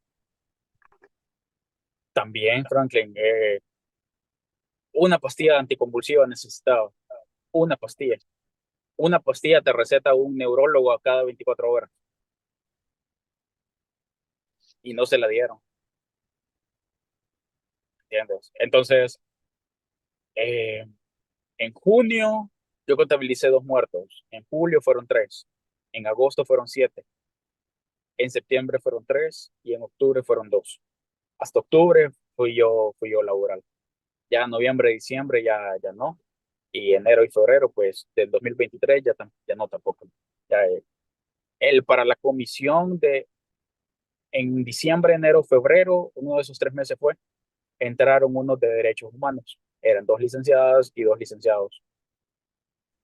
también, Franklin, una pastilla anticonvulsiva necesitaba, una pastilla. Una pastilla te receta un neurólogo a cada 24 horas y no se la dieron, ¿entiendes? Entonces, eh, en junio yo contabilicé 2 muertos, en julio fueron 3, en agosto fueron 7, en septiembre fueron 3 y en octubre fueron 2. Hasta octubre fui yo laboral. Ya noviembre, diciembre ya no. Y enero y febrero, pues del 2023 ya no tampoco. Ya, para la comisión en diciembre, enero, febrero, uno de esos 3 meses entraron unos de derechos humanos. Eran 2 licenciadas y 2 licenciados.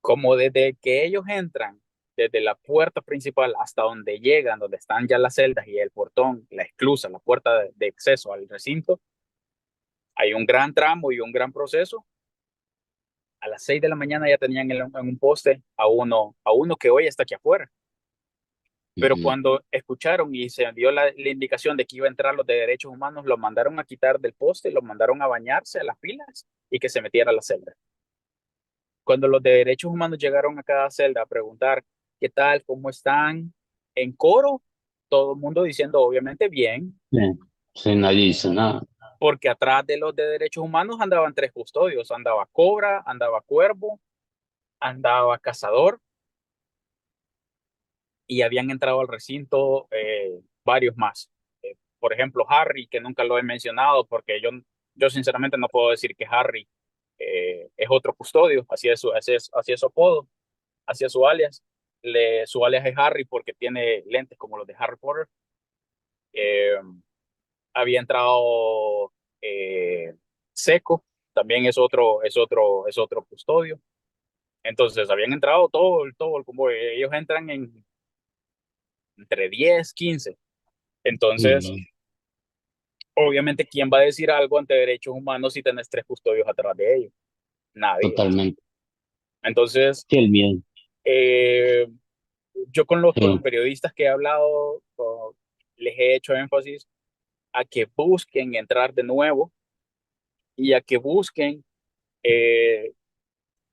Como desde que ellos entran, desde la puerta principal hasta donde llegan, donde están ya las celdas y el portón, la esclusa, la puerta de acceso al recinto, hay un gran tramo y un gran proceso. A las 6 de la mañana ya tenían en un poste a uno que hoy está aquí afuera. Pero Ujú. cuando escucharon y se dio la indicación de que iba a entrar los de derechos humanos, lo mandaron a quitar del poste, lo mandaron a bañarse a las pilas y que se metiera a la celda. Cuando los de derechos humanos llegaron a cada celda a preguntar qué tal, cómo están, en coro, todo el mundo diciendo obviamente bien, Sí, sí, nadie dice nada. porque atrás de los de derechos humanos andaban tres custodios, andaba Cobra, andaba Cuervo, andaba Cazador, y habían entrado al recinto varios más. Por ejemplo, Harry, que nunca lo he mencionado porque yo sinceramente no puedo decir que Harry es otro custodio, así es su apodo, así es su alias. Su alias es Harry porque tiene lentes como los de Harry Potter. Eh, Había entrado Seco, también es otro custodio. Entonces habían entrado todo el convoy. Ellos entran entre 10 15. Entonces, Ujú, obviamente, ¿quién va a decir algo ante derechos humanos si tenés tres custodios atrás de ellos? Nadie. totalmente. Entonces, Qué el miedo. eh, yo con los Sí, periodistas que he hablado, les he hecho énfasis a que busquen entrar de nuevo y a que busquen eh,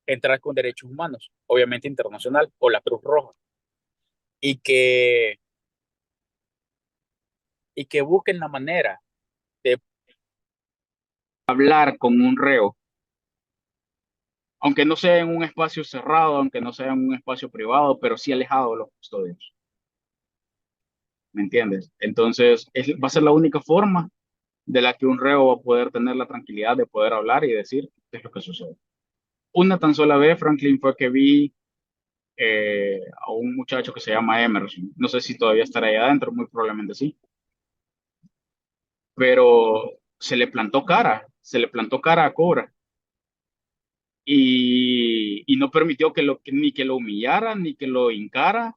entrar con derechos humanos, obviamente internacional, o la Cruz Roja, y que, y que busquen la manera de hablar con un reo, aunque no sea en un espacio cerrado, aunque no sea en un espacio privado, pero sí alejado de los custodios, ¿me entiendes? Entonces, va a ser la única forma de la que un reo va a poder tener la tranquilidad de poder hablar y decir qué es lo que sucede. Una tan sola vez, Franklin, fue que vi a un muchacho que se llama Emerson. No sé si todavía estará ahí adentro, muy probablemente sí, pero se le plantó cara a Cobra y no permitió ni que lo humillara, ni que lo hincara,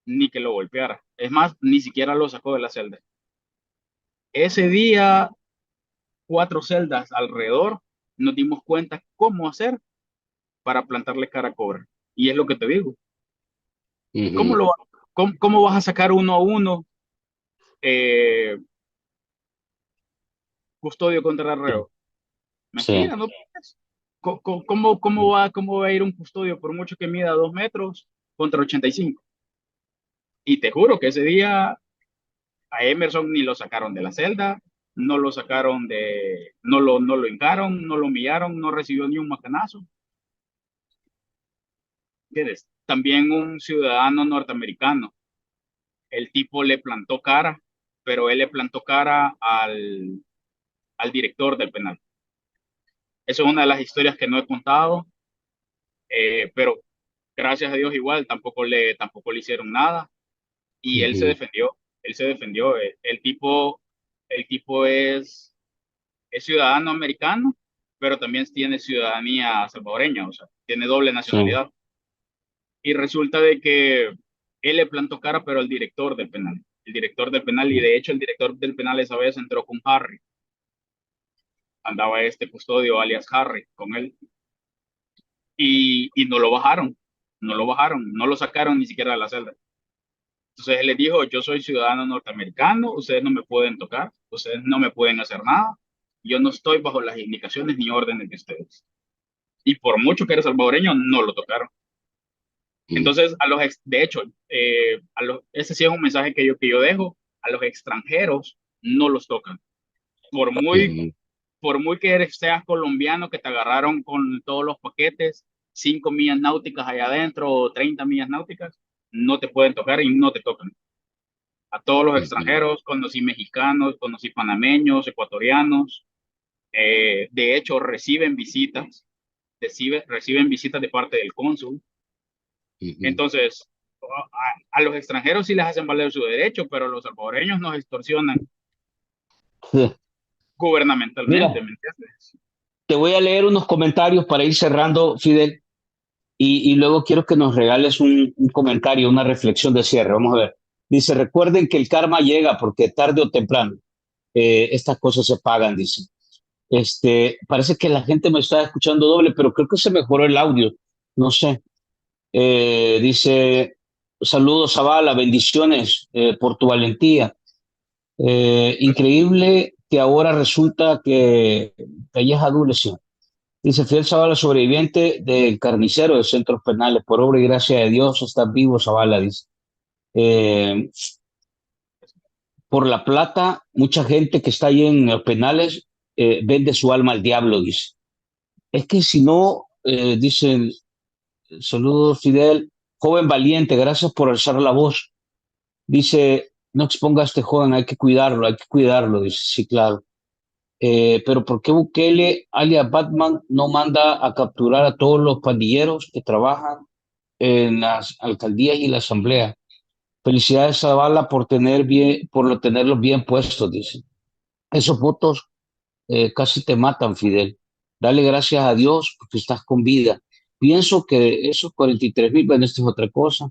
ni que lo golpeara. Es más, ni siquiera lo sacó de la celda. Ese día, cuatro celdas alrededor, nos dimos cuenta cómo hacer para plantarle cara a Cobra. Y es lo que te digo. ¿Cómo, ujú, lo, cómo vas a sacar uno a uno eh, custodio contra sí, reo? sí, Mentira, no puedes. Cómo va a ir un custodio por mucho que mida 2 metros contra 85? Y te juro que ese día a Emerson ni lo sacaron de la celda, no lo hincaron, no lo humillaron, no recibió ni un macanazo. ¿Entiendes? También un ciudadano norteamericano, el tipo le plantó cara, pero él le plantó cara al director del penal. Eso es una de las historias que no he contado, pero gracias a Dios igual tampoco le hicieron nada y él se defendió. El tipo es ciudadano americano, pero también tiene ciudadanía salvadoreña, o sea, tiene doble sí, nacionalidad. Y resulta de que él le plantó cara, pero al director del penal. El director del penal, y sí. de hecho el director del penal esa vez entró con Harry. Andaba este custodio, alias Harry, con él. Y no lo sacaron ni siquiera de la celda. Entonces él les dijo, yo soy ciudadano norteamericano, ustedes no me pueden tocar, ustedes no me pueden hacer nada, yo no estoy bajo las indicaciones ni órdenes de ustedes. Y por mucho que era salvadoreño, no lo tocaron. Ujú, Entonces, de hecho, ese sí es un mensaje que yo dejo, a los extranjeros no los tocan. Por muy, ujú, por muy que seas colombiano, que te agarraron con todos los paquetes, 5 millas náuticas allá adentro o 30 millas náuticas, no te pueden tocar y no te tocan. A todos los ujú. extranjeros, conocí mexicanos, conocí panameños, ecuatorianos, de hecho reciben visitas de parte del cónsul. Ujú. Entonces, a los extranjeros sí les hacen valer su derecho, pero a los salvadoreños nos extorsionan Sí. gubernamentalmente, Mira, ¿me entiendes? te voy a leer unos comentarios para ir cerrando, Fidel, y luego quiero que nos regales un comentario, una reflexión de cierre. Vamos a ver. Dice, recuerden que el karma llega porque tarde o temprano estas cosas se pagan, dice. Parece que la gente me está escuchando doble, pero creo que se mejoró el audio. No sé. Dice, saludos, Zavala, bendiciones por tu valentía. Increíble que ahora resulta que ella es adolescente. Dice Fiel Zavala, sobreviviente del carnicero de centros penales. Por obra y gracia de Dios, está vivo Zavala, dice. Eh, por la plata, mucha gente que está ahí en los penales vende su alma al diablo, dice. Es que si no, dicen, saludos Fidel, joven valiente, gracias por alzar la voz. Dice, no exponga a este joven, hay que cuidarlo, dice, sí, claro. Pero ¿por qué Bukele, alias Batman, no manda a capturar a todos los pandilleros que trabajan en las alcaldías y la asamblea? Felicidades a Zavala por tenerlos bien puestos, dice. Esos votos casi te matan, Fidel. Dale gracias a Dios porque estás con vida. Pienso que esos 43.000, bueno, esto es otra cosa.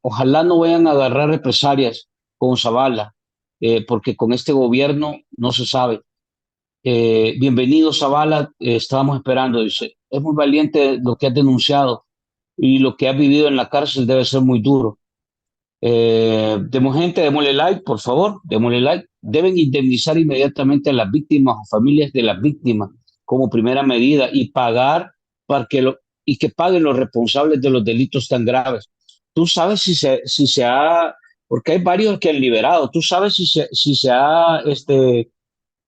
Ojalá no vayan a agarrar represalias con Zavala, porque con este gobierno no se sabe. Bienvenido, Zavala, estábamos esperando, dice. Es muy valiente lo que has denunciado y lo que has vivido en la cárcel debe ser muy duro. Gente, démosle like, por favor, démosle like. Deben indemnizar inmediatamente a las víctimas o familias de las víctimas como primera medida y pagar para y que paguen los responsables de los delitos tan graves. Tú sabes si se ha, porque hay varios que han liberado, tú sabes si se ha,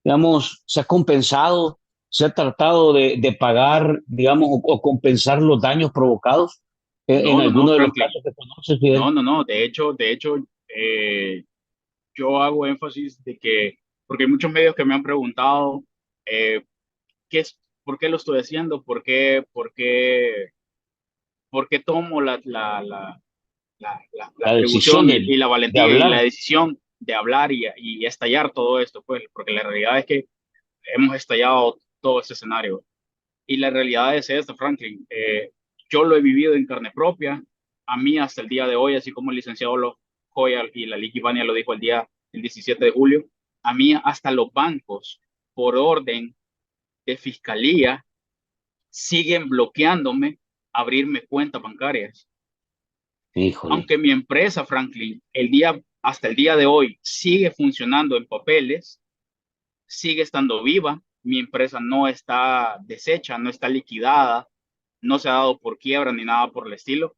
digamos, se ha compensado, se ha tratado de pagar, digamos, o compensar los daños provocados en No, no, no, alguno de los Franklin. casos que conoces, Fidel. No, no, no. De hecho, yo hago énfasis de que, porque hay muchos medios que me han preguntado, eh, ¿qué es, por qué lo estoy haciendo? ¿Por qué tomo la La decisión atribución y la de valentía y la hablar. decisión de hablar y estallar todo esto? Pues, porque la realidad es que hemos estallado todo este escenario. Y la realidad es esta, Franklin. Yo lo he vivido en carne propia. A mí hasta el día de hoy, así como el licenciado Joya y la Licky Vania lo dijo el 17 de julio, a mí hasta los bancos, por orden de fiscalía, siguen bloqueándome abrirme cuentas bancarias. Híjole. Aunque mi empresa, Franklin, hasta el día de hoy sigue funcionando en papeles, sigue estando viva, mi empresa no está deshecha, no está liquidada, no se ha dado por quiebra ni nada por el estilo.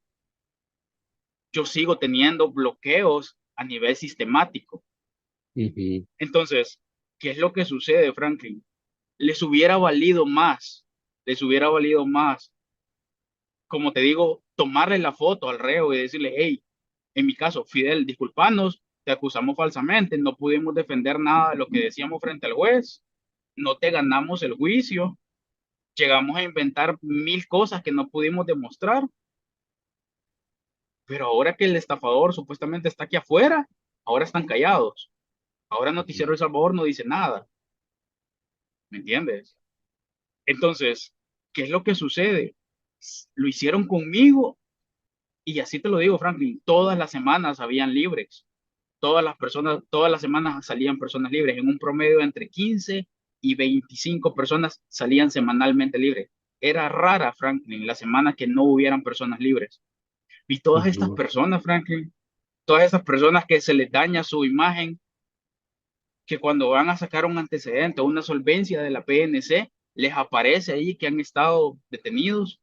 Yo sigo teniendo bloqueos a nivel sistemático. Ujú. Entonces, ¿qué es lo que sucede, Franklin? Les hubiera valido más, les hubiera valido más, como te digo, tomarle la foto al reo y decirle, hey, en mi caso, Fidel, disculpanos, te acusamos falsamente, no pudimos defender nada de lo que decíamos frente al juez, no te ganamos el juicio, llegamos a inventar 1000 cosas que no pudimos demostrar, pero ahora que el estafador supuestamente está aquí afuera, ahora están callados. Ahora Noticiero El Salvador no dice nada, ¿me entiendes? Entonces, ¿qué es lo que sucede? Lo hicieron conmigo y así te lo digo, Franklin, todas las semanas habían libres. Todas las semanas salían personas libres. En un promedio entre 15 y 25 personas salían semanalmente libres. Era rara, Franklin, la semana que no hubieran personas libres. Y todas estas Ujú. personas, Franklin, todas esas personas que se les daña su imagen, que cuando van a sacar un antecedente o una solvencia de la PNC, les aparece ahí que han estado detenidos,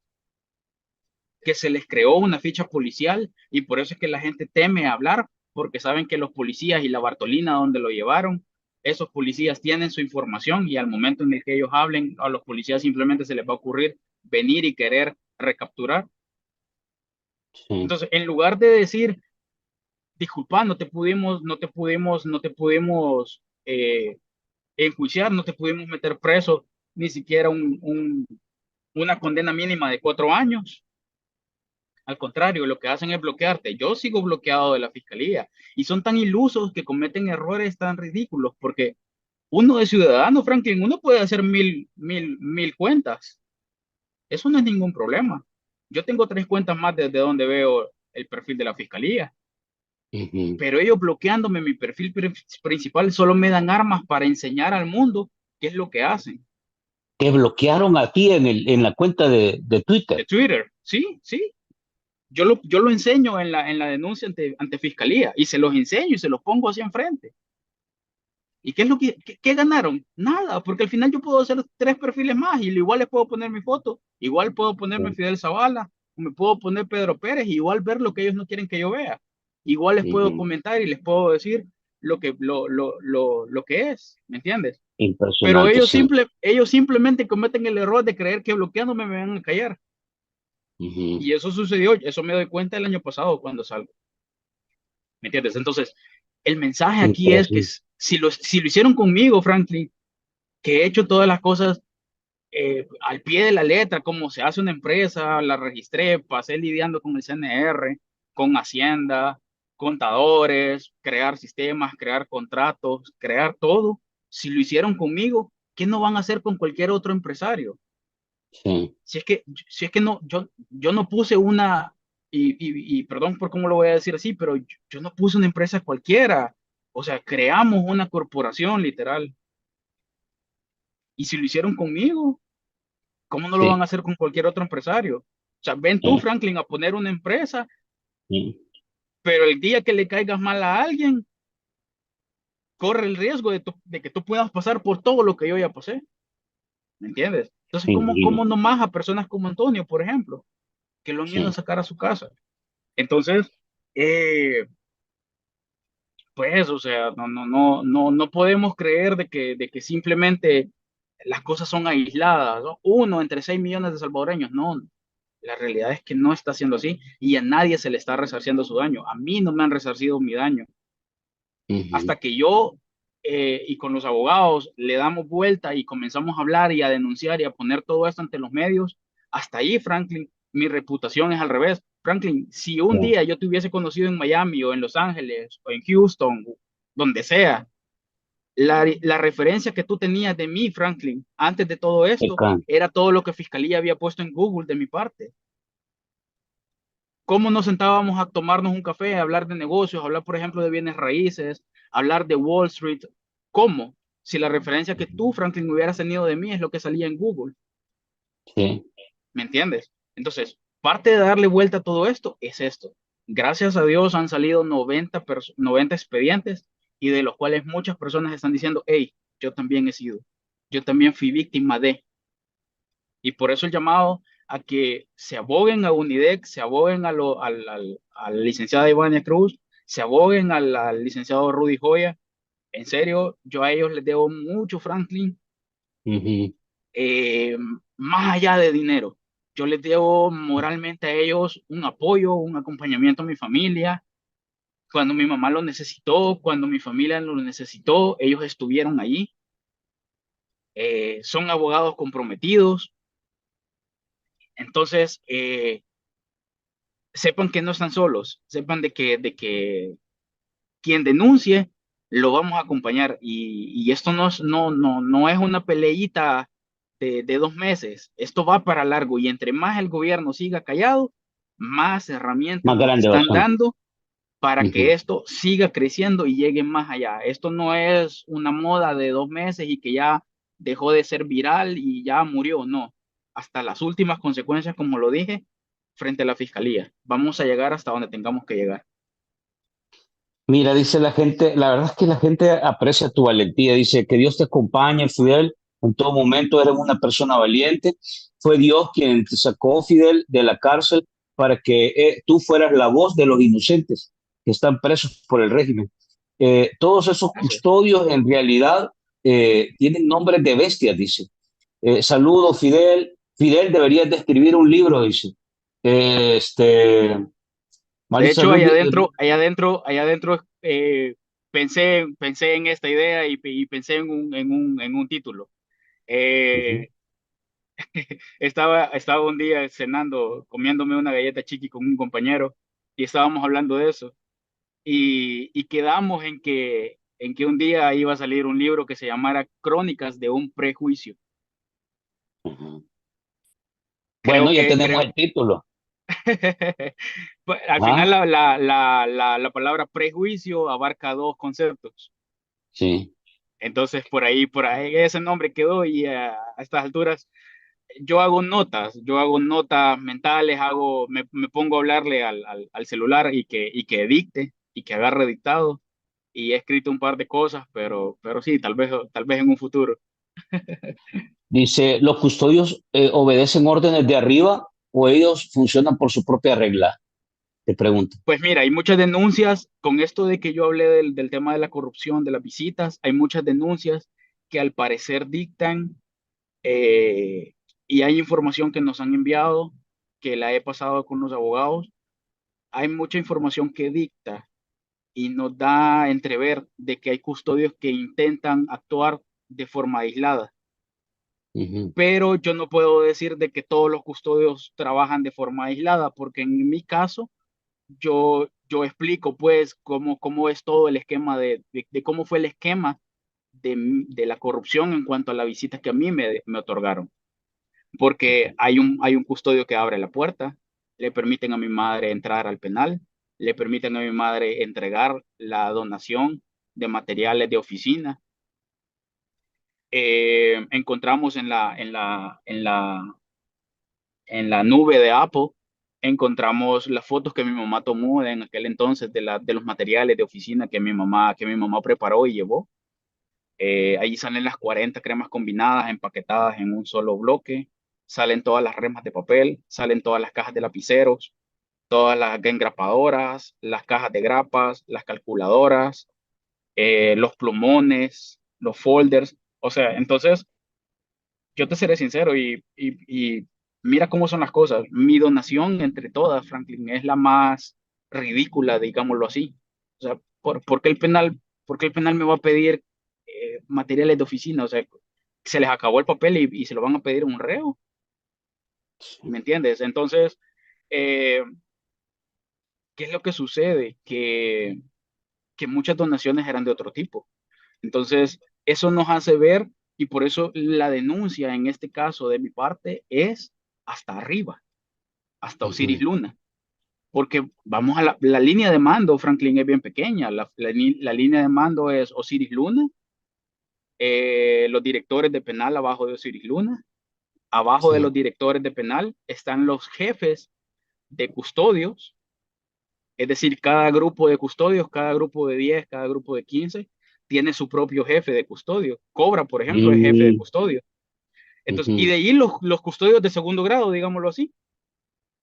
que se les creó una ficha policial y por eso es que la gente teme hablar, porque saben que los policías y la Bartolina donde lo llevaron, esos policías tienen su información y al momento en el que ellos hablen, a los policías simplemente se les va a ocurrir venir y querer recapturar. Sí. Entonces, en lugar de decir, disculpa, no te pudimos enjuiciar, no te pudimos meter preso, ni siquiera una condena mínima de 4 años. Al contrario, lo que hacen es bloquearte. Yo sigo bloqueado de la fiscalía y son tan ilusos que cometen errores tan ridículos porque uno de ciudadano, Franklin, uno puede hacer mil cuentas. Eso no es ningún problema. Yo tengo 3 cuentas más desde donde veo el perfil de la fiscalía, Ujú. pero ellos bloqueándome mi perfil principal solo me dan armas para enseñar al mundo qué es lo que hacen. Te bloquearon a ti en la cuenta de De Twitter. Twitter, sí, sí. Yo lo enseño en la denuncia ante fiscalía y se los enseño y se los pongo así enfrente. ¿Y qué es lo qué ganaron? Nada, porque al final yo puedo hacer 3 perfiles más y igual les puedo poner mi foto, igual puedo ponerme Fidel Zavala, me puedo poner Pedro Pérez y igual ver lo que ellos no quieren que yo vea. igual les puedo Ujú. comentar y les puedo decir lo que es, ¿me entiendes? Pero Impresionante, sí. ellos simplemente cometen el error de creer que bloqueándome me van a callar. Ujú. Y eso sucedió, eso me doy cuenta el año pasado cuando salgo, ¿me entiendes? Entonces, el mensaje aquí es que Impresionante. si lo hicieron conmigo, Franklin, que he hecho todas las cosas al pie de la letra, como se hace una empresa, la registré, pasé lidiando con el CNR, con Hacienda, contadores, crear sistemas, crear contratos, crear todo. Si lo hicieron conmigo, ¿qué no van a hacer con cualquier otro empresario? Sí, Si es que no, yo no puse una, y perdón por cómo lo voy a decir así, pero yo no puse una empresa cualquiera. O sea, creamos una corporación literal. Y si lo hicieron conmigo, ¿cómo no lo van a sí, hacer con cualquier otro empresario? O sea, ven tú, sí, Franklin, a poner una empresa, sí, pero el día que le caigas mal a alguien, corre el riesgo de que tú puedas pasar por todo lo que yo ya pasé, ¿me entiendes? Entonces, me ¿cómo imagino. nomás a personas como Antonio, por ejemplo, que lo han ido a Sí, sacar a su casa? Entonces, eh, pues, o sea, no podemos creer de que simplemente las cosas son aisladas, ¿no? Uno entre 6 millones de salvadoreños, no. La realidad es que no está siendo así y a nadie se le está resarciendo su daño. A mí no me han resarcido mi daño. ujú, Hasta que yo y con los abogados le damos vuelta y comenzamos a hablar y a denunciar y a poner todo esto ante los medios, hasta ahí, Franklin, mi reputación es al revés. Franklin, si un sí, día yo te hubiese conocido en Miami o en Los Ángeles o en Houston, donde sea, la referencia que tú tenías de mí, Franklin, antes de todo esto, cercano. era todo lo que Fiscalía había puesto en Google de mi parte. ¿Cómo nos sentábamos a tomarnos un café, a hablar de negocios, a hablar, por ejemplo, de bienes raíces, a hablar de Wall Street? ¿Cómo? Si la referencia que tú, Franklin, hubieras tenido de mí es lo que salía en Google, Sí, ¿me entiendes? Entonces, parte de darle vuelta a todo esto es esto. Gracias a Dios han salido 90 expedientes y de los cuales muchas personas están diciendo, hey, yo también he sido, yo también fui víctima de. Y por eso el llamado a que se aboguen a UNIDEC, se aboguen a la licenciada Ivania Cruz, se aboguen al licenciado Rudy Joya. En serio, yo a ellos les debo mucho, Franklin, ujú, eh, más allá de dinero. Yo les debo moralmente a ellos un apoyo, un acompañamiento a mi familia. Cuando mi mamá lo necesitó, cuando mi familia lo necesitó, ellos estuvieron allí. Son abogados comprometidos. Entonces, sepan que no están solos, sepan de que quien denuncie lo vamos a acompañar y esto no es una peleita de 2 meses, esto va para largo y entre más el gobierno siga callado, más herramientas más nos grande va a están ser. dando para que Ujú. esto siga creciendo y llegue más allá. Esto no es una moda de 2 meses y que ya dejó de ser viral y ya murió, no. Hasta las últimas consecuencias, como lo dije, frente a la fiscalía. Vamos a llegar hasta donde tengamos que llegar. Mira, dice la gente, la verdad es que la gente aprecia tu valentía. Dice que Dios te acompañe, Fidel. En todo momento eres una persona valiente. Fue Dios quien te sacó, Fidel, de la cárcel para que tú fueras la voz de los inocentes que están presos por el régimen. Todos esos Gracias. custodios en realidad tienen nombres de bestias, dice. Saludos, Fidel. Fidel, deberías de escribir un libro, dice. Este, De Marisa hecho, Ruiz, allá adentro pensé en esta idea y pensé en un título. ujú, Eh, estaba un día cenando, comiéndome una galleta chiqui con un compañero y estábamos hablando de eso y quedamos en que un día iba a salir un libro que se llamara Crónicas de un prejuicio. ujú. Creo Bueno, ya que, tenemos creo, el título. pues, al final Ajá, la palabra prejuicio abarca dos conceptos. sí. Entonces por ahí ese nombre quedó y a estas alturas yo hago notas mentales, me pongo a hablarle al celular y que dicte y que agarre dictado. Y he escrito un par de cosas, pero sí, tal vez en un futuro. Dice, ¿los custodios obedecen órdenes de arriba o ellos funcionan por su propia regla? Te pregunto. Pues mira, hay muchas denuncias con esto de que yo hablé del tema de la corrupción, de las visitas, hay muchas denuncias que al parecer dictan, eh, y hay información que nos han enviado, que la he pasado con los abogados, hay mucha información que dicta y nos da a entrever de que hay custodios que intentan actuar de forma aislada, Ujú. pero yo no puedo decir de que todos los custodios trabajan de forma aislada, porque en mi caso yo explico pues cómo es todo el esquema de cómo fue el esquema de la corrupción en cuanto a las visitas que a mí me otorgaron. Porque hay un custodio que abre la puerta, le permiten a mi madre entrar al penal, le permiten a mi madre entregar la donación de materiales de oficina. Encontramos en la nube de Apple, encontramos las fotos que mi mamá tomó en aquel entonces de los materiales de oficina que mi mamá preparó y llevó. Ahí salen las 40 cremas combinadas, empaquetadas en un solo bloque. Salen todas las remas de papel, salen todas las cajas de lapiceros, todas las engrapadoras, las cajas de grapas, las calculadoras, los plumones, los folders. O sea, entonces, yo te seré sincero y mira cómo son las cosas. Mi donación entre todas, Franklin, es la más ridícula, digámoslo así. O sea, ¿por qué el penal me va a pedir materiales de oficina? O sea, se les acabó el papel y se lo van a pedir a un reo, ¿me entiendes? Entonces, eh, ¿qué es lo que sucede? Que muchas donaciones eran de otro tipo. Entonces, eso nos hace ver, y por eso la denuncia en este caso de mi parte es hasta arriba, hasta Osiris Ujú. Luna, porque vamos a la línea de mando, Franklin, es bien pequeña. La línea de mando es Osiris Luna, los directores de penal abajo de Osiris Luna, abajo de Sí. los directores de penal están los jefes de custodios, es decir, cada grupo de custodios, cada grupo de 10, cada grupo de 15 tiene su propio jefe de custodio. Cobra, por ejemplo, es jefe de Mm, custodio. Entonces, y ujú. de ahí los custodios de segundo grado, digámoslo así.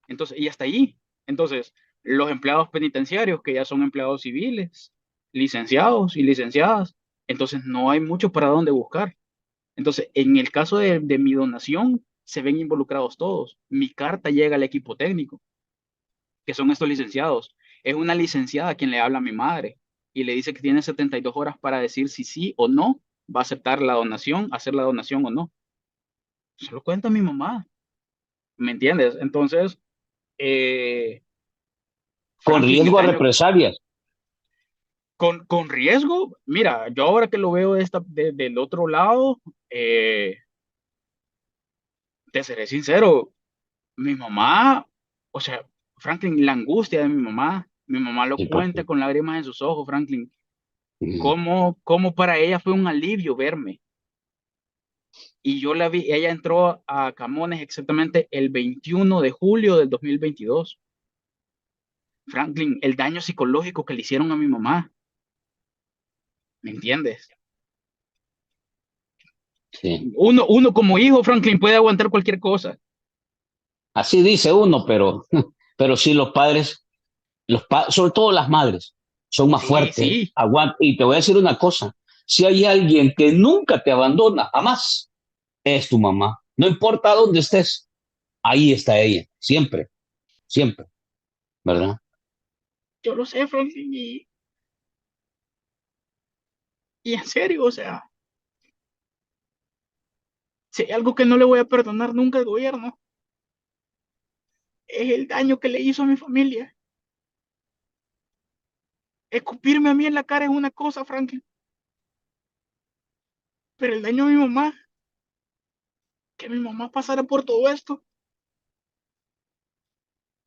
Entonces, y hasta ahí. Entonces, los empleados penitenciarios, que ya son empleados civiles, licenciados y licenciadas, entonces no hay mucho para dónde buscar. Entonces, en el caso de mi donación, se ven involucrados todos. Mi carta llega al equipo técnico, que son estos licenciados. Es una licenciada quien le habla a mi madre y le dice que tiene 72 horas para decir si sí o no va a aceptar la donación, hacer la donación o no. Se lo cuenta mi mamá, ¿me entiendes? Entonces, eh, Con Franklin, el riesgo a daño represalias. con riesgo, mira, yo ahora que lo veo del otro lado, eh, te seré sincero, mi mamá, o sea, Franklin, la angustia de mi mamá lo Sí, cuenta papi. con lágrimas en sus ojos, Franklin, Ujú. cómo para ella fue un alivio verme. Y yo la vi, ella entró a Camones exactamente el 21 de julio del 2022. Franklin, el daño psicológico que le hicieron a mi mamá, ¿me entiendes? Sí. Uno como hijo, Franklin, puede aguantar cualquier cosa. Así dice uno, pero, pero sí los padres, sobre todo las madres, son más Sí, fuertes. sí, Y te voy a decir una cosa, si hay alguien que nunca te abandona, jamás, es tu mamá. No importa dónde estés, ahí está ella, siempre, siempre, ¿verdad? yo lo sé, Franklin, y en serio, o sea, si hay algo que no le voy a perdonar nunca al gobierno, es el daño que le hizo a mi familia. Escupirme a mí en la cara es una cosa, Franklin, pero el daño a mi mamá, que mi mamá pasara por todo esto,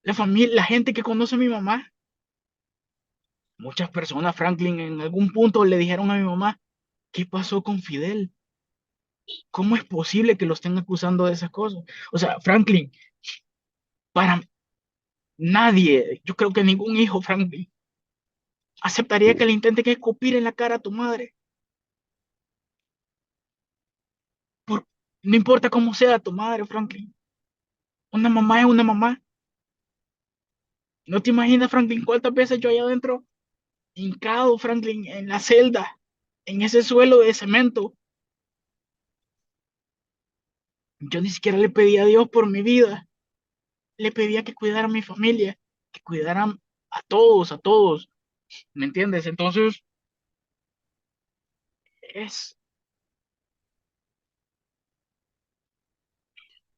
la familia, la gente que conoce a mi mamá, muchas personas, Franklin, en algún punto le dijeron a mi mamá, ¿qué pasó con Fidel? ¿Cómo es posible que lo estén acusando de esas cosas? O sea, Franklin, para nadie, yo creo que ningún hijo, Franklin, aceptaría que le intenten escupir en la cara a tu madre. Por, no importa cómo sea tu madre, Franklin. Una mamá es una mamá. No te imaginas, Franklin, cuántas veces yo allá adentro, hincado, Franklin, en la celda, en ese suelo de cemento. Yo ni siquiera le pedí a Dios por mi vida, le pedía que cuidara a mi familia, que cuidaran a todos, ¿me entiendes? Entonces, es,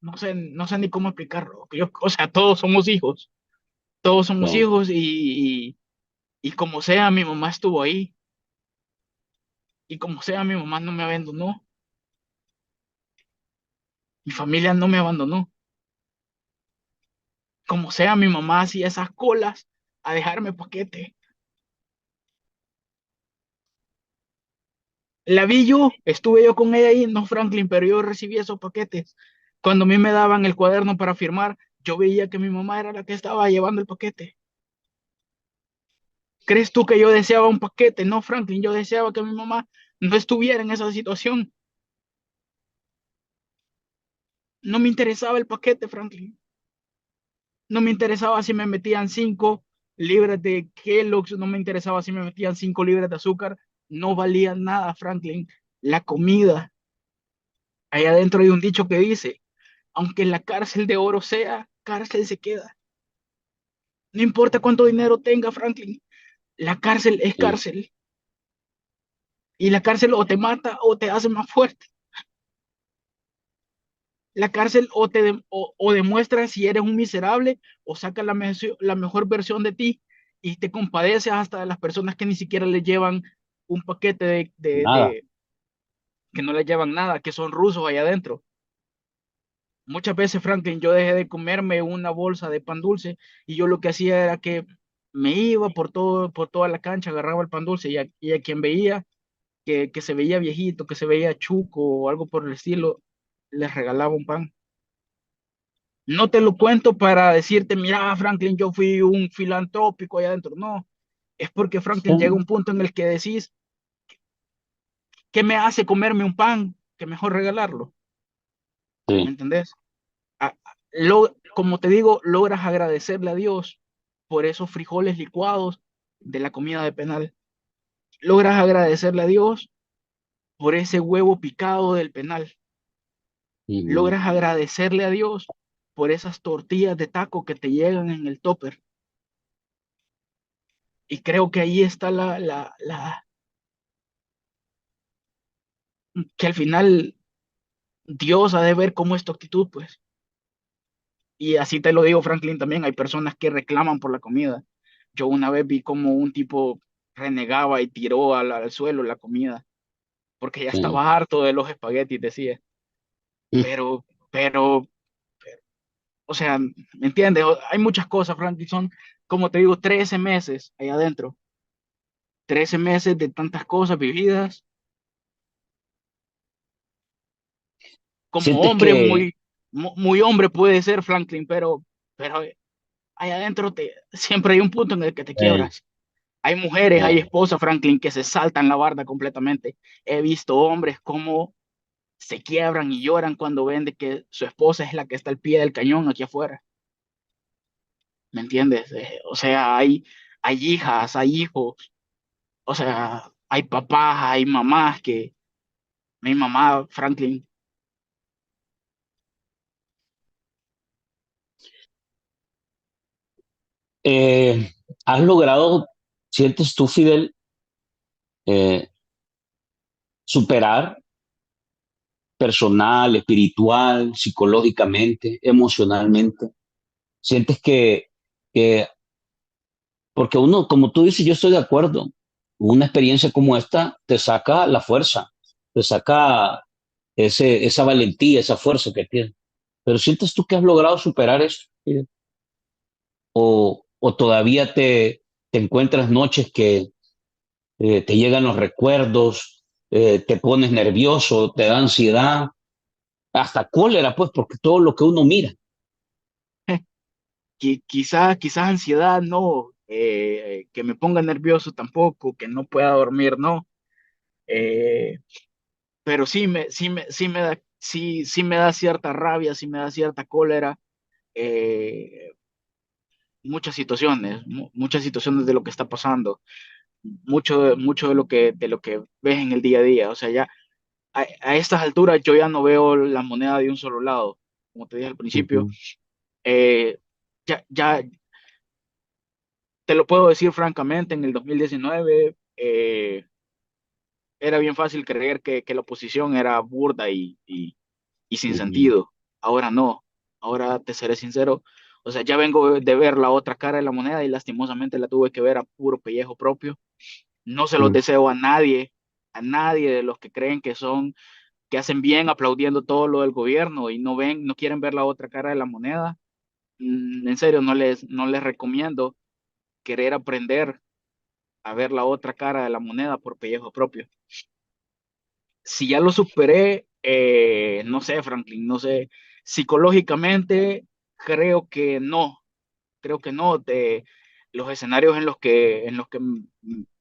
no sé ni cómo explicarlo. O sea, todos somos Sí, hijos y como sea, mi mamá estuvo ahí, y como sea, mi mamá no me abandonó, mi familia no me abandonó, como sea, mi mamá hacía esas colas a dejarme paquete. La vi yo, estuve yo con ella ahí, no Franklin, pero yo recibí esos paquetes. Cuando a mí me daban el cuaderno para firmar, yo veía que mi mamá era la que estaba llevando el paquete. ¿Crees tú que yo deseaba un paquete? No, Franklin, yo deseaba que mi mamá no estuviera en esa situación. No me interesaba el paquete, Franklin. No me interesaba si me metían 5 libras de Kellogg's, no me interesaba si me metían 5 libras de azúcar. No valía nada, Franklin. La comida. Ahí adentro hay un dicho que dice, aunque la cárcel de oro sea, cárcel se queda. No importa cuánto dinero tenga, Franklin, la cárcel es sí, cárcel. Y la cárcel o te mata o te hace más fuerte. La cárcel o demuestra si eres un miserable o saca la mejor versión de ti y te compadeces hasta de las personas que ni siquiera le llevan un paquete nada. que no le llevan nada, que son rusos allá adentro. Muchas veces, Franklin, yo dejé de comerme una bolsa de pan dulce y yo lo que hacía era que me iba por toda la cancha, agarraba el pan dulce y a quien veía que se veía viejito, que se veía chuco o algo por el estilo, les regalaba un pan. No te lo cuento para decirte, mira, Franklin, yo fui un filantrópico allá adentro. No, es porque Franklin llega Sí, un punto en el que decís, ¿qué me hace comerme un pan? Que mejor regalarlo. ¿Me sí, entendés? Como te digo, logras agradecerle a Dios por esos frijoles licuados de la comida de penal. Logras agradecerle a Dios por ese huevo picado del penal. ujú. Logras agradecerle a Dios por esas tortillas de taco que te llegan en el topper. Y creo que ahí está que al final Dios ha de ver cómo es tu actitud, pues. Y así te lo digo, Franklin, también hay personas que reclaman por la comida. Yo una vez vi como un tipo renegaba y tiró al suelo la comida, porque ya Sí. estaba harto de los espaguetis, decía. Pero, o sea, ¿me entiendes? Hay muchas cosas, Franklin, son, como te digo, 13 meses ahí adentro. 13 meses de tantas cosas vividas. Como Sientes hombre, que, muy hombre puede ser, Franklin, pero ahí adentro siempre hay un punto en el que te eh, quiebras. Hay mujeres, hay eh, esposas, Franklin, que se saltan la barda completamente. He visto hombres como se quiebran y lloran cuando ven de que su esposa es la que está al pie del cañón aquí afuera. ¿Me entiendes? O sea, hay hijas, hay hijos, o sea, hay papás, hay mamás que, mi mamá, Franklin, has logrado, sientes tú, Fidel, eh, superar personal, espiritual, psicológicamente, emocionalmente. Sientes que, porque uno, como tú dices, yo estoy de acuerdo, una experiencia como esta te saca la fuerza, te saca esa valentía, esa fuerza que tienes. Pero sientes tú que has logrado superar eso, Fidel? O todavía te encuentras noches que te llegan los recuerdos, te pones nervioso, te da ansiedad, hasta cólera, pues, porque todo lo que uno mira. quizás ansiedad, no, que me ponga nervioso tampoco, que no pueda dormir, no. Eh, pero sí me da cierta rabia, sí me da cierta cólera, eh, muchas situaciones de lo que está pasando, mucho de lo que ves en el día a día. O sea, ya a estas alturas yo ya no veo la moneda de un solo lado. Como te dije al principio, Ujú, eh, ya te lo puedo decir francamente, en el 2019 era bien fácil creer que la oposición era burda y sin ujú, sentido. Ahora no, ahora te seré sincero. O sea, ya vengo de ver la otra cara de la moneda y lastimosamente la tuve que ver a puro pellejo propio. No se los ujú. deseo a nadie de los que creen que hacen bien aplaudiendo todo lo del gobierno y no quieren ver la otra cara de la moneda. En serio, no les recomiendo querer aprender a ver la otra cara de la moneda por pellejo propio. Si ya lo superé, no sé, Franklin, no sé, psicológicamente creo que no, los escenarios en los que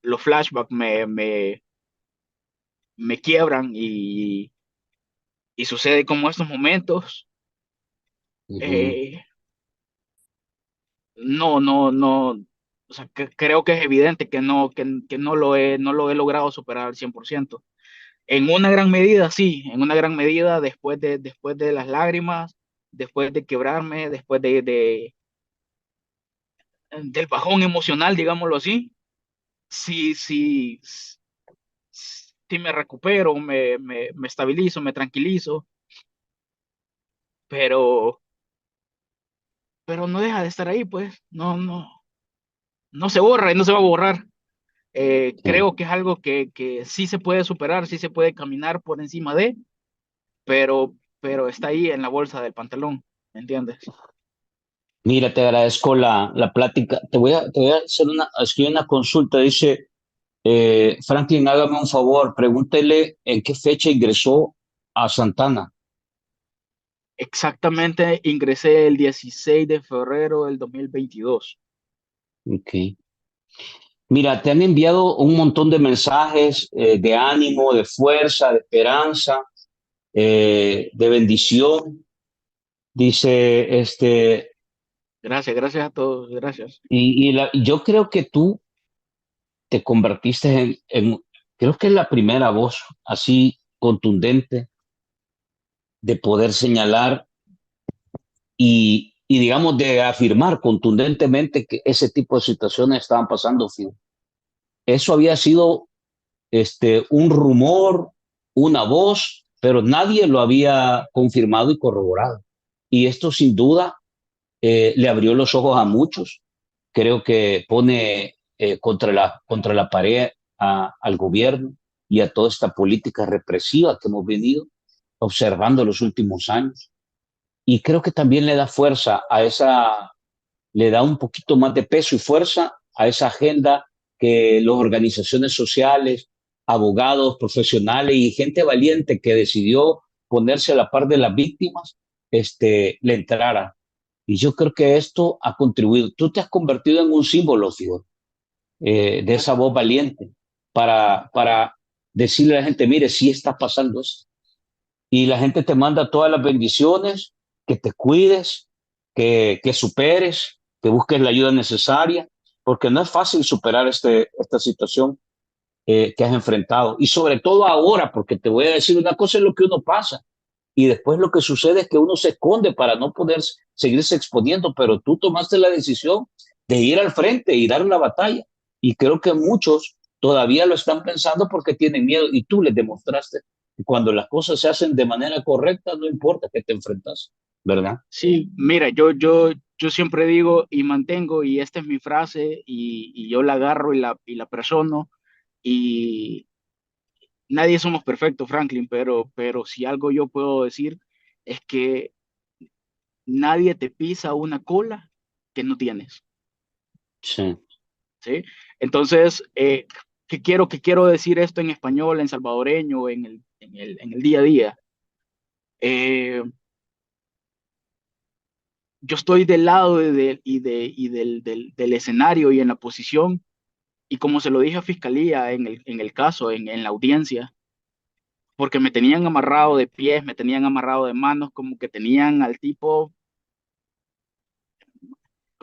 los flashbacks me quiebran y sucede como estos momentos, Ujú. eh, no, o sea, creo que es evidente que no lo he logrado superar al 100%. En una gran medida, sí, en una gran medida después de las lágrimas, después de quebrarme, del bajón emocional, digámoslo así, sí, sí me recupero, me estabilizo, me tranquilizo, pero, pero no deja de estar ahí, pues, no se borra y no se va a borrar. Sí. Creo que es algo que sí se puede superar, sí se puede caminar por encima de, pero está ahí en la bolsa del pantalón, ¿me entiendes? Mira, te agradezco la plática. Te voy a hacer escribir una consulta. Dice, Franklin, hágame un favor, pregúntele en qué fecha ingresó a Santana. Exactamente, ingresé el 16 de febrero del 2022. Ok. Mira, te han enviado un montón de mensajes de ánimo, de fuerza, de esperanza, de bendición. Dice, Gracias, gracias a todos, gracias. y yo creo que tú te convertiste creo que es la primera voz así contundente de poder señalar y digamos, de afirmar contundentemente que ese tipo de situaciones estaban pasando, Fido. Eso había sido un rumor, una voz, pero nadie lo había confirmado y corroborado. Y esto sin duda le abrió los ojos a muchos. Creo que pone contra la pared al gobierno y a toda esta política represiva que hemos venido observando los últimos años. Y creo que también le da fuerza a esa, le da un poquito más de peso y fuerza a esa agenda que las organizaciones sociales, abogados, profesionales y gente valiente que decidió ponerse a la par de las víctimas, le entrara. Y yo creo que esto ha contribuido. Tú te has convertido en un símbolo, Fior, de esa voz valiente para decirle a la gente, mire, sí está pasando esto. Y la gente te manda todas las bendiciones, que te cuides, que superes, que busques la ayuda necesaria, porque no es fácil superar esta situación que has enfrentado. Y sobre todo ahora, porque te voy a decir una cosa, es lo que uno pasa. Y después lo que sucede es que uno se esconde para no poder seguirse exponiendo, pero tú tomaste la decisión de ir al frente y dar la batalla. Y creo que muchos todavía lo están pensando porque tienen miedo y tú les demostraste que cuando las cosas se hacen de manera correcta, no importa que te enfrentas, ¿verdad? Sí, mira, yo siempre digo y mantengo, y esta es mi frase, y yo la agarro y la persono, y nadie somos perfectos, Franklin, pero si algo yo puedo decir es que nadie te pisa una cola que no tienes, Sí. ¿sí? Entonces, que quiero decir esto en español, en salvadoreño, en el día a día? Eh, yo estoy del lado del escenario y en la posición, y como se lo dije a Fiscalía en el caso, en la audiencia, porque me tenían amarrado de pies, me tenían amarrado de manos, como que tenían al tipo,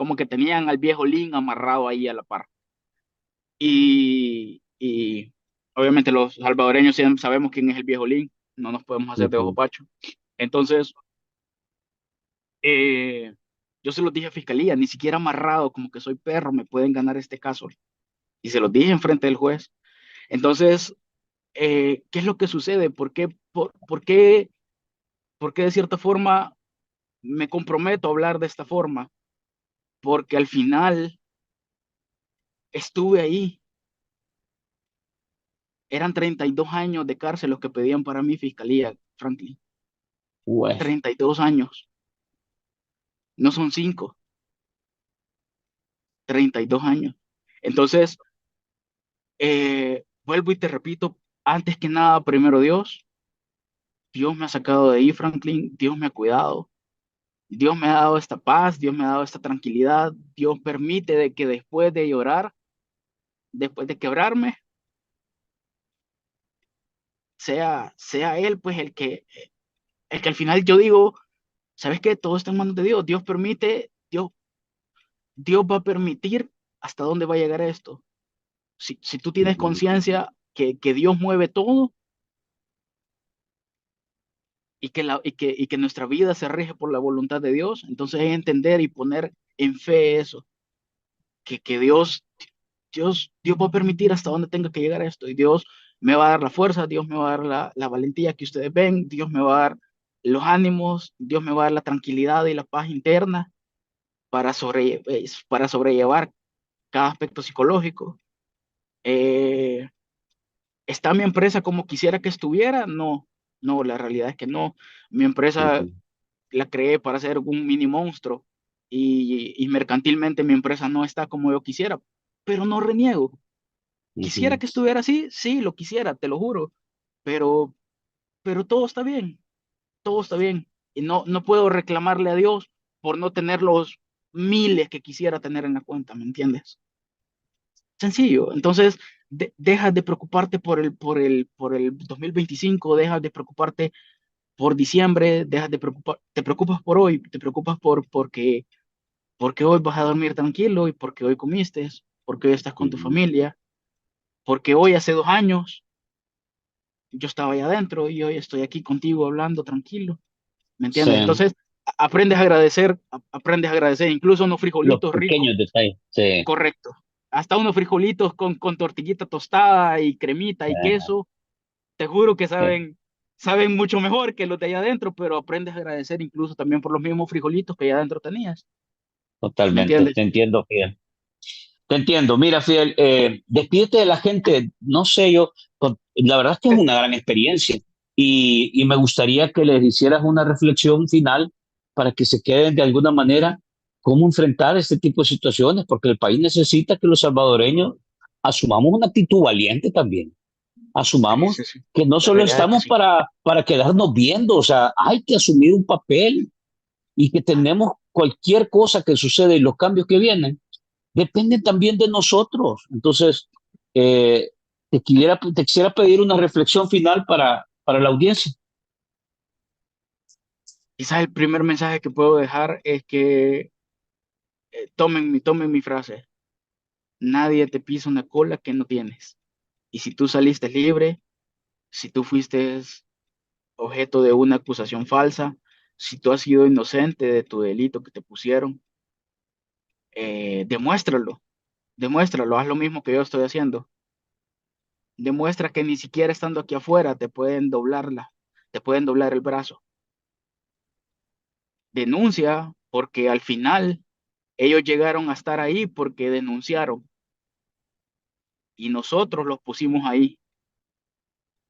como que tenían al viejo Lin amarrado ahí a la par. Y obviamente los salvadoreños sabemos quién es el viejo Lin, no nos podemos hacer de ojo Ujú. pacho. Entonces, eh, yo se los dije a fiscalía, ni siquiera amarrado, como que soy perro, me pueden ganar este caso. Y se los dije enfrente del juez. Entonces, ¿qué es lo que sucede? ¿Por qué de cierta forma me comprometo a hablar de esta forma? Porque al final estuve ahí. Eran 32 años de cárcel los que pedían para mi fiscalía, Franklin. Bueno, 32 años. No son 5, 32 años. Entonces, vuelvo y te repito, antes que nada, primero Dios. Dios me ha sacado de ahí, Franklin. Dios me ha cuidado. Dios me ha dado esta paz. Dios me ha dado esta tranquilidad. Dios permite de que después de llorar, después de quebrarme, sea Él, pues, el que al final yo digo, ¿sabes qué? Todo está en manos de Dios. Dios permite, Dios va a permitir hasta dónde va a llegar esto. Si tú tienes conciencia que Dios mueve todo y que nuestra vida se rige por la voluntad de Dios, entonces es entender y poner en fe eso, que Dios va a permitir hasta dónde tenga que llegar esto, y Dios me va a dar la fuerza, Dios me va a dar la valentía que ustedes ven, Dios me va a dar los ánimos, Dios me va a dar la tranquilidad y la paz interna para sobrellevar cada aspecto psicológico. Eh, ¿Está mi empresa como quisiera que estuviera? No, no, la realidad es que no. Mi empresa ujú, la creé para ser un mini monstruo y mercantilmente mi empresa no está como yo quisiera, pero no reniego. ¿Quisiera ujú. que estuviera así? Sí, lo quisiera, te lo juro, pero, pero todo está bien, todo está bien. Y no puedo reclamarle a Dios por no tener los miles que quisiera tener en la cuenta, ¿me entiendes? Sencillo. Entonces, dejas de preocuparte por el 2025, dejas de preocuparte por diciembre, te preocupas por hoy, te preocupas porque hoy vas a dormir tranquilo y porque hoy comiste, porque hoy estás con tu Ujú. familia, porque hoy hace 2 años yo estaba allá adentro y hoy estoy aquí contigo hablando tranquilo, ¿me entiendes? Sí, Entonces, aprendes a agradecer, incluso unos los frijolitos ricos, pequeños detalles. Sí, correcto. Hasta unos frijolitos con tortillita tostada y cremita y ajá, queso, te juro que sí, saben mucho mejor que los de allá adentro, pero aprendes a agradecer incluso también por los mismos frijolitos que allá adentro tenías, ¿me totalmente. entiendes? Te entiendo, Fidel. Te entiendo. Mira, Fidel, despídete de la gente. No sé, la verdad es que es una gran experiencia y me gustaría que les hicieras una reflexión final para que se queden de alguna manera cómo enfrentar este tipo de situaciones, porque el país necesita que los salvadoreños asumamos una actitud valiente también. Sí, Asumamos sí, sí. que no La solo realidad es que estamos sí. para quedarnos viendo, o sea, hay que asumir un papel y que tenemos cualquier cosa que sucede y los cambios que vienen dependen también de nosotros. Entonces, eh, te quisiera pedir una reflexión final para la audiencia. Quizás el primer mensaje que puedo dejar es que tomen mi frase. Nadie te pisa una cola que no tienes. Y si tú saliste libre, si tú fuiste objeto de una acusación falsa, si tú has sido inocente de tu delito que te pusieron, demuéstralo, demuéstralo, haz lo mismo que yo estoy haciendo. Demuestra que ni siquiera estando aquí afuera te pueden doblar el brazo. Denuncia porque al final ellos llegaron a estar ahí porque denunciaron y nosotros los pusimos ahí,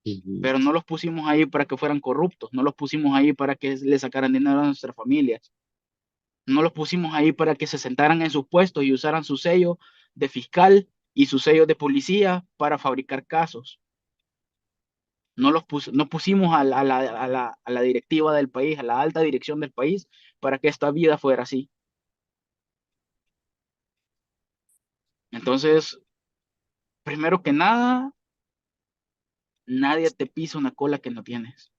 Ujú, pero no los pusimos ahí para que fueran corruptos, no los pusimos ahí para que le sacaran dinero a nuestras familias, no los pusimos ahí para que se sentaran en sus puestos y usaran su sello de fiscal y su sello de policía para fabricar casos. No pusimos a la directiva del país, a la alta dirección del país, para que esta vida fuera así. Entonces, primero que nada, nadie te pisa una cola que no tienes.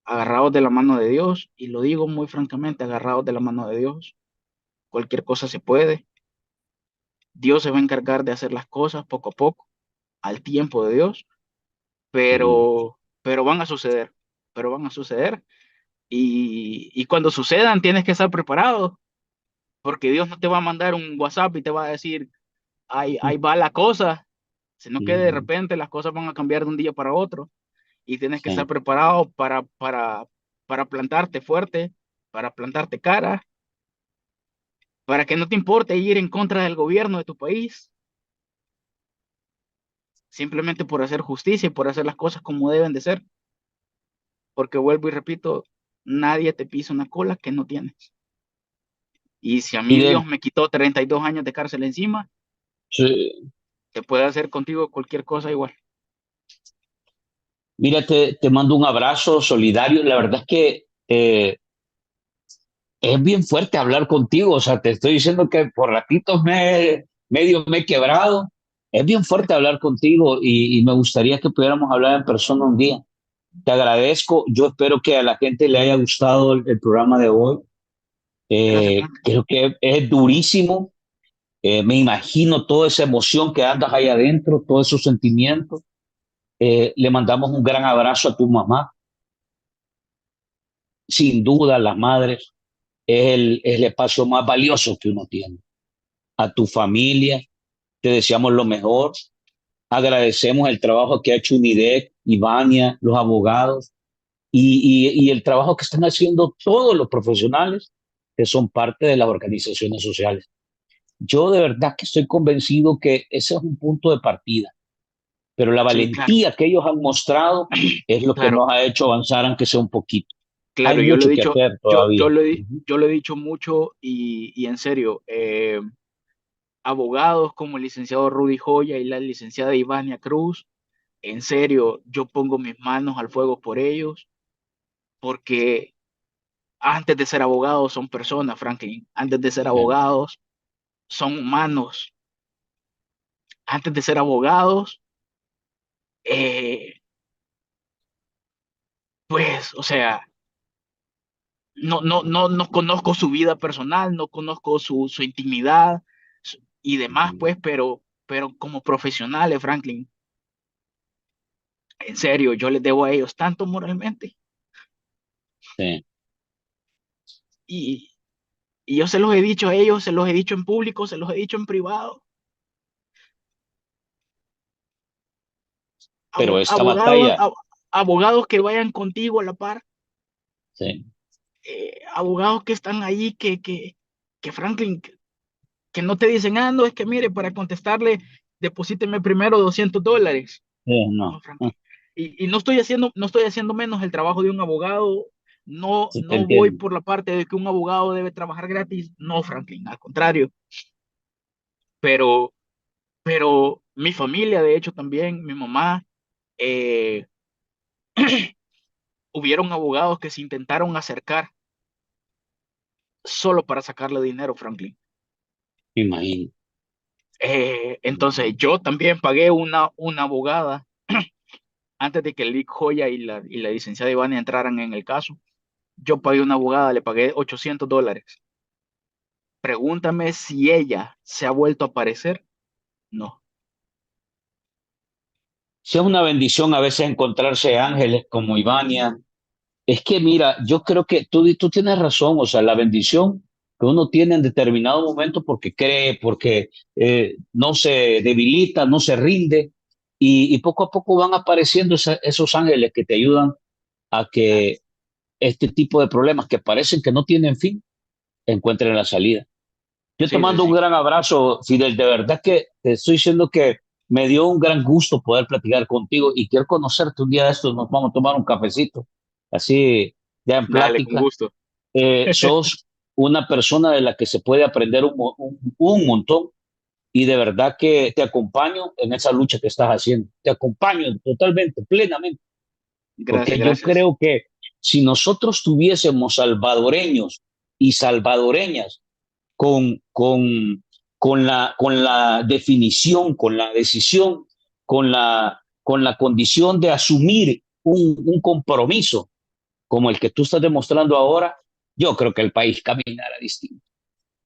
Agarrados de la mano de Dios, y lo digo muy francamente, agarrados de la mano de Dios, cualquier cosa se puede. Dios se va a encargar de hacer las cosas poco a poco, al tiempo de Dios, Ujú. pero van a suceder, pero van a suceder. Y cuando sucedan tienes que estar preparado, porque Dios no te va a mandar un WhatsApp y te va a decir, ahí va la cosa, sino que de Ujú. repente las cosas van a cambiar de un día para otro y tienes que estar Sí. preparado para plantarte fuerte, para plantarte cara, para que no te importe ir en contra del gobierno de tu país, simplemente por hacer justicia y por hacer las cosas como deben de ser, porque vuelvo y repito, nadie te pisa una cola que no tienes. Y si a mí Fidel, Dios me quitó 32 años de cárcel encima, sí, te puede hacer contigo cualquier cosa igual. mira, te mando un abrazo solidario. La verdad es que es bien fuerte hablar contigo. O sea, te estoy diciendo que por ratitos medio me he quebrado. Es bien fuerte hablar contigo y me gustaría que pudiéramos hablar en persona un día. Te agradezco. Yo espero que a la gente le haya gustado el programa de hoy. Gracias, Frank. Creo que es durísimo. Me imagino toda esa emoción que andas ahí adentro, todos esos sentimientos. Le mandamos un gran abrazo a tu mamá. Sin duda, las madres es el espacio más valioso que uno tiene. A tu familia, te deseamos lo mejor. Agradecemos el trabajo que ha hecho UNIDEC, Ivania, los abogados y el trabajo que están haciendo todos los profesionales que son parte de las organizaciones sociales. Yo de verdad que estoy convencido que ese es un punto de partida, pero la Sí, claro, valentía que ellos han mostrado es lo que claro, nos ha hecho avanzar, aunque sea un poquito. Hay claro, yo lo he mucho que dicho, hacer todavía. Ujú. yo lo he dicho mucho y en serio, abogados como el licenciado Rudy Joya y la licenciada Ivania Cruz, en serio, yo pongo mis manos al fuego por ellos, porque antes de ser abogados son personas, Franklin, antes de ser Sí, abogados son humanos, antes de ser abogados, eh, pues, o sea, no conozco su vida personal, no conozco su intimidad y demás, ujú, pues, pero como profesionales, Franklin, en serio, yo les debo a ellos tanto moralmente sí. y, y yo se los he dicho a ellos, se los he dicho en público, se los he dicho en privado. Pero esta Abogados, batalla, abogados que vayan contigo a la par, sí, abogados que están ahí, que Franklin, que no te dicen, no, es que mire, para contestarle, deposíteme primero $200. sí, No, no, Franklin. Y no estoy haciendo menos el trabajo de un abogado. sí te No voy entiendo. por la parte de que un abogado debe trabajar gratis. No, Franklin, al contrario. Pero, pero mi familia, de hecho, también, mi mamá, eh, hubieron abogados que se intentaron acercar solo para sacarle dinero, Franklin. Me imagino. Entonces, yo también pagué una abogada antes de que Lick Joya y la licenciada Ivania entraran en el caso. Yo pagué una abogada, le pagué $800. Pregúntame si ella se ha vuelto a aparecer. No. Sí es una bendición a veces encontrarse ángeles como Ivania. Es que mira, yo creo que tú tienes razón, o sea, la bendición que uno tiene en determinado momento porque cree, porque no se debilita, no se rinde, y poco a poco van apareciendo esos ángeles que te ayudan a Claro. que este tipo de problemas que parecen que no tienen fin, encuentren la salida. Yo te Sí, sí, mando un sí. gran abrazo, Fidel. De verdad que te estoy diciendo que me dio un gran gusto poder platicar contigo y quiero conocerte un día de estos. Nos vamos a tomar un cafecito, así ya en Dale, con plática. gusto. Sos una persona de la que se puede aprender un montón y de verdad que te acompaño en esa lucha que estás haciendo. Te acompaño totalmente, plenamente, Gracias, porque yo gracias. creo que si nosotros tuviésemos salvadoreños y salvadoreñas con la definición, con la decisión, con la condición de asumir un compromiso como el que tú estás demostrando ahora, yo creo que el país caminará distinto.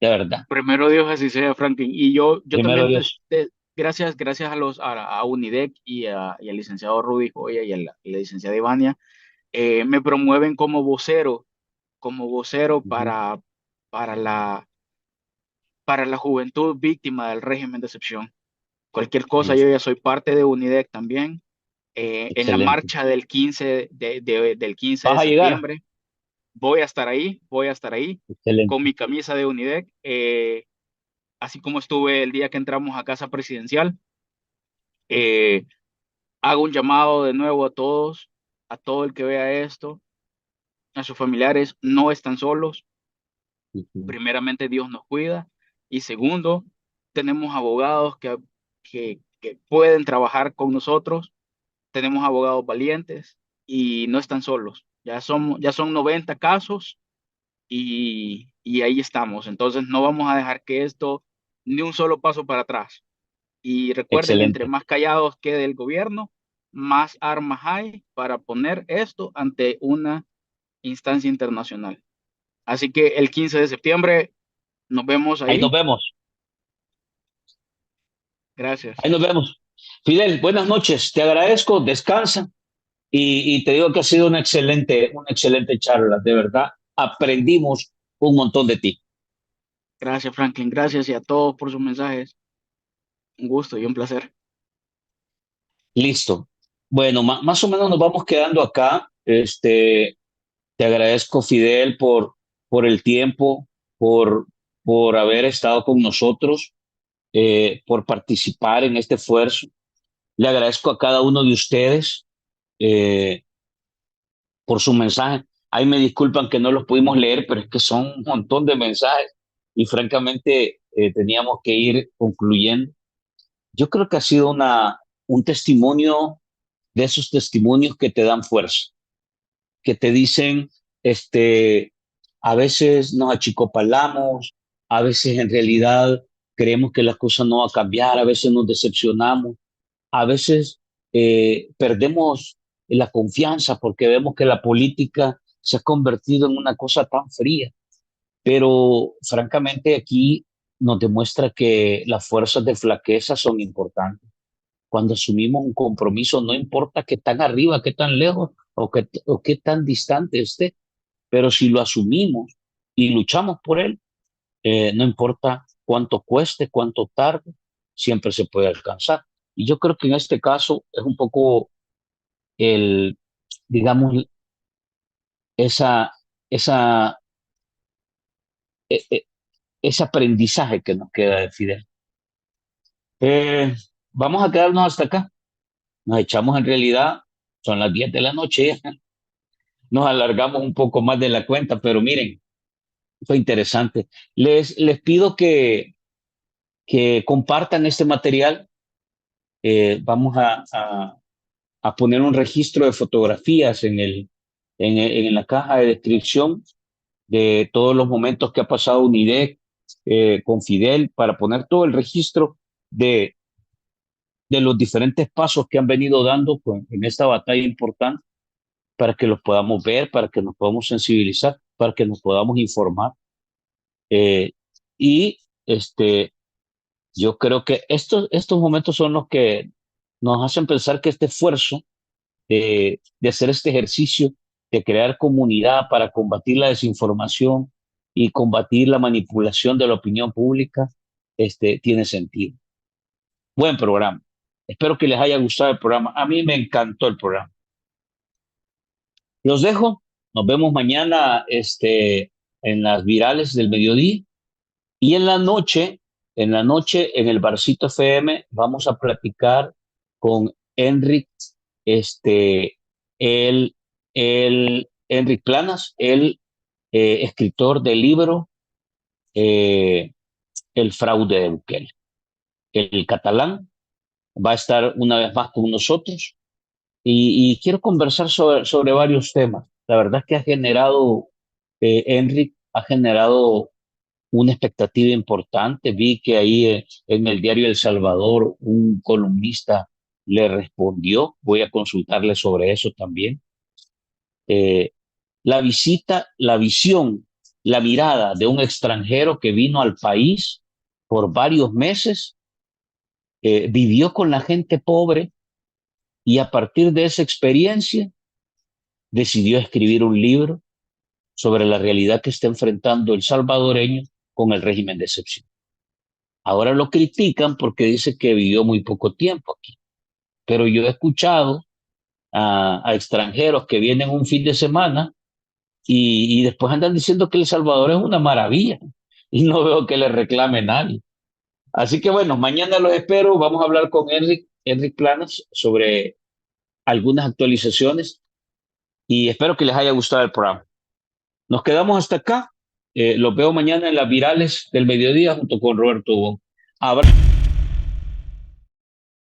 de verdad. Primero Dios, así sea, Franklin. Y yo Primero también, Dios. gracias a UNIDEC y al licenciado Rudy Joya y la licenciada Ivania, me promueven como vocero Ujú. para la, para la juventud víctima del régimen de excepción. Cualquier cosa, yo Listo. ya soy parte de UNIDEC también. En la Excelente. marcha del 15 de ¿Vas a llegar? septiembre, voy a estar ahí con Excelente. mi camisa de UNIDEC, así como estuve el día que entramos a Casa Presidencial. Eh, Hago un llamado de nuevo a todos, a todo el que vea esto, a sus familiares, no están solos. Ujú. Primeramente, Dios nos cuida. Y segundo, tenemos abogados que pueden trabajar con nosotros. Tenemos abogados valientes y no están solos. Ya son 90 casos y ahí estamos. Entonces, no vamos a dejar que esto, ni un solo paso para atrás. Y recuerden, entre Excelente. más callados quede el gobierno, más armas hay para poner esto ante una instancia internacional. Así que el 15 de septiembre nos vemos Ahí nos ahí. vemos. Gracias. Ahí nos vemos. Fidel, buenas noches. Te agradezco. Descansa. Y te digo que ha sido una excelente charla. De verdad, aprendimos un montón de ti. Gracias, Franklin. Gracias y a todos por sus mensajes. Un gusto y un placer. Listo. Bueno, más o menos nos vamos quedando acá. Te agradezco, Fidel, por el tiempo, por, por haber estado con nosotros, por participar en este esfuerzo. Le agradezco a cada uno de ustedes eh, por su mensaje. Ahí me disculpan que no los pudimos leer, pero es que son un montón de mensajes y francamente teníamos que ir concluyendo. Yo creo que ha sido un testimonio de esos testimonios que te dan fuerza, que te dicen, a veces nos achicopalamos, a veces en realidad creemos que las cosas no van a cambiar, a veces nos decepcionamos, a veces perdemos la confianza porque vemos que la política se ha convertido en una cosa tan fría. Pero francamente aquí nos demuestra que las fuerzas de flaqueza son importantes. Cuando asumimos un compromiso, no importa qué tan arriba, qué tan lejos o qué tan distante esté, pero si lo asumimos y luchamos por él, no importa cuánto cueste, cuánto tarde, siempre se puede alcanzar. Y yo creo que en este caso es un poco el, digamos, esa, esa, e- e- ese aprendizaje que nos queda de Fidel. Eh, Vamos a quedarnos hasta acá. Nos echamos en realidad, son las 10 de la noche, nos alargamos un poco más de la cuenta, pero miren, fue interesante. Les pido que compartan este material. Vamos a poner un registro de fotografías en la caja de descripción de todos los momentos que ha pasado UNIDEC con Fidel para poner todo el registro de, de los diferentes pasos que han venido dando en esta batalla importante para que los podamos ver, para que nos podamos sensibilizar, para que nos podamos informar. Eh, y yo creo que estos momentos son los que nos hacen pensar que este esfuerzo de hacer este ejercicio, de crear comunidad para combatir la desinformación y combatir la manipulación de la opinión pública, tiene sentido. Buen programa. Espero que les haya gustado el programa. A mí me encantó el programa. Los dejo. Nos vemos mañana en las virales del mediodía. Y en la noche, en el Barcito FM, vamos a platicar con Enric, el, Enric Planas, el escritor del libro eh, El fraude de Bukele. El catalán va a estar una vez más con nosotros y quiero conversar sobre varios temas. La verdad es que ha generado, Enric, ha generado una expectativa importante. Vi que ahí en el diario El Salvador un columnista le respondió. Voy a consultarle sobre eso también. Eh, la visita, la visión, la mirada de un extranjero que vino al país por varios meses, vivió con la gente pobre y a partir de esa experiencia decidió escribir un libro sobre la realidad que está enfrentando el salvadoreño con el régimen de excepción. Ahora lo critican porque dice que vivió muy poco tiempo aquí, pero yo he escuchado a extranjeros que vienen un fin de semana y después andan diciendo que El Salvador es una maravilla y no veo que le reclame nadie. Así que bueno, mañana los espero. Vamos a hablar con Enric Planas sobre algunas actualizaciones y espero que les haya gustado el programa. Nos quedamos hasta acá. Los veo mañana en las virales del mediodía junto con Roberto Hugo.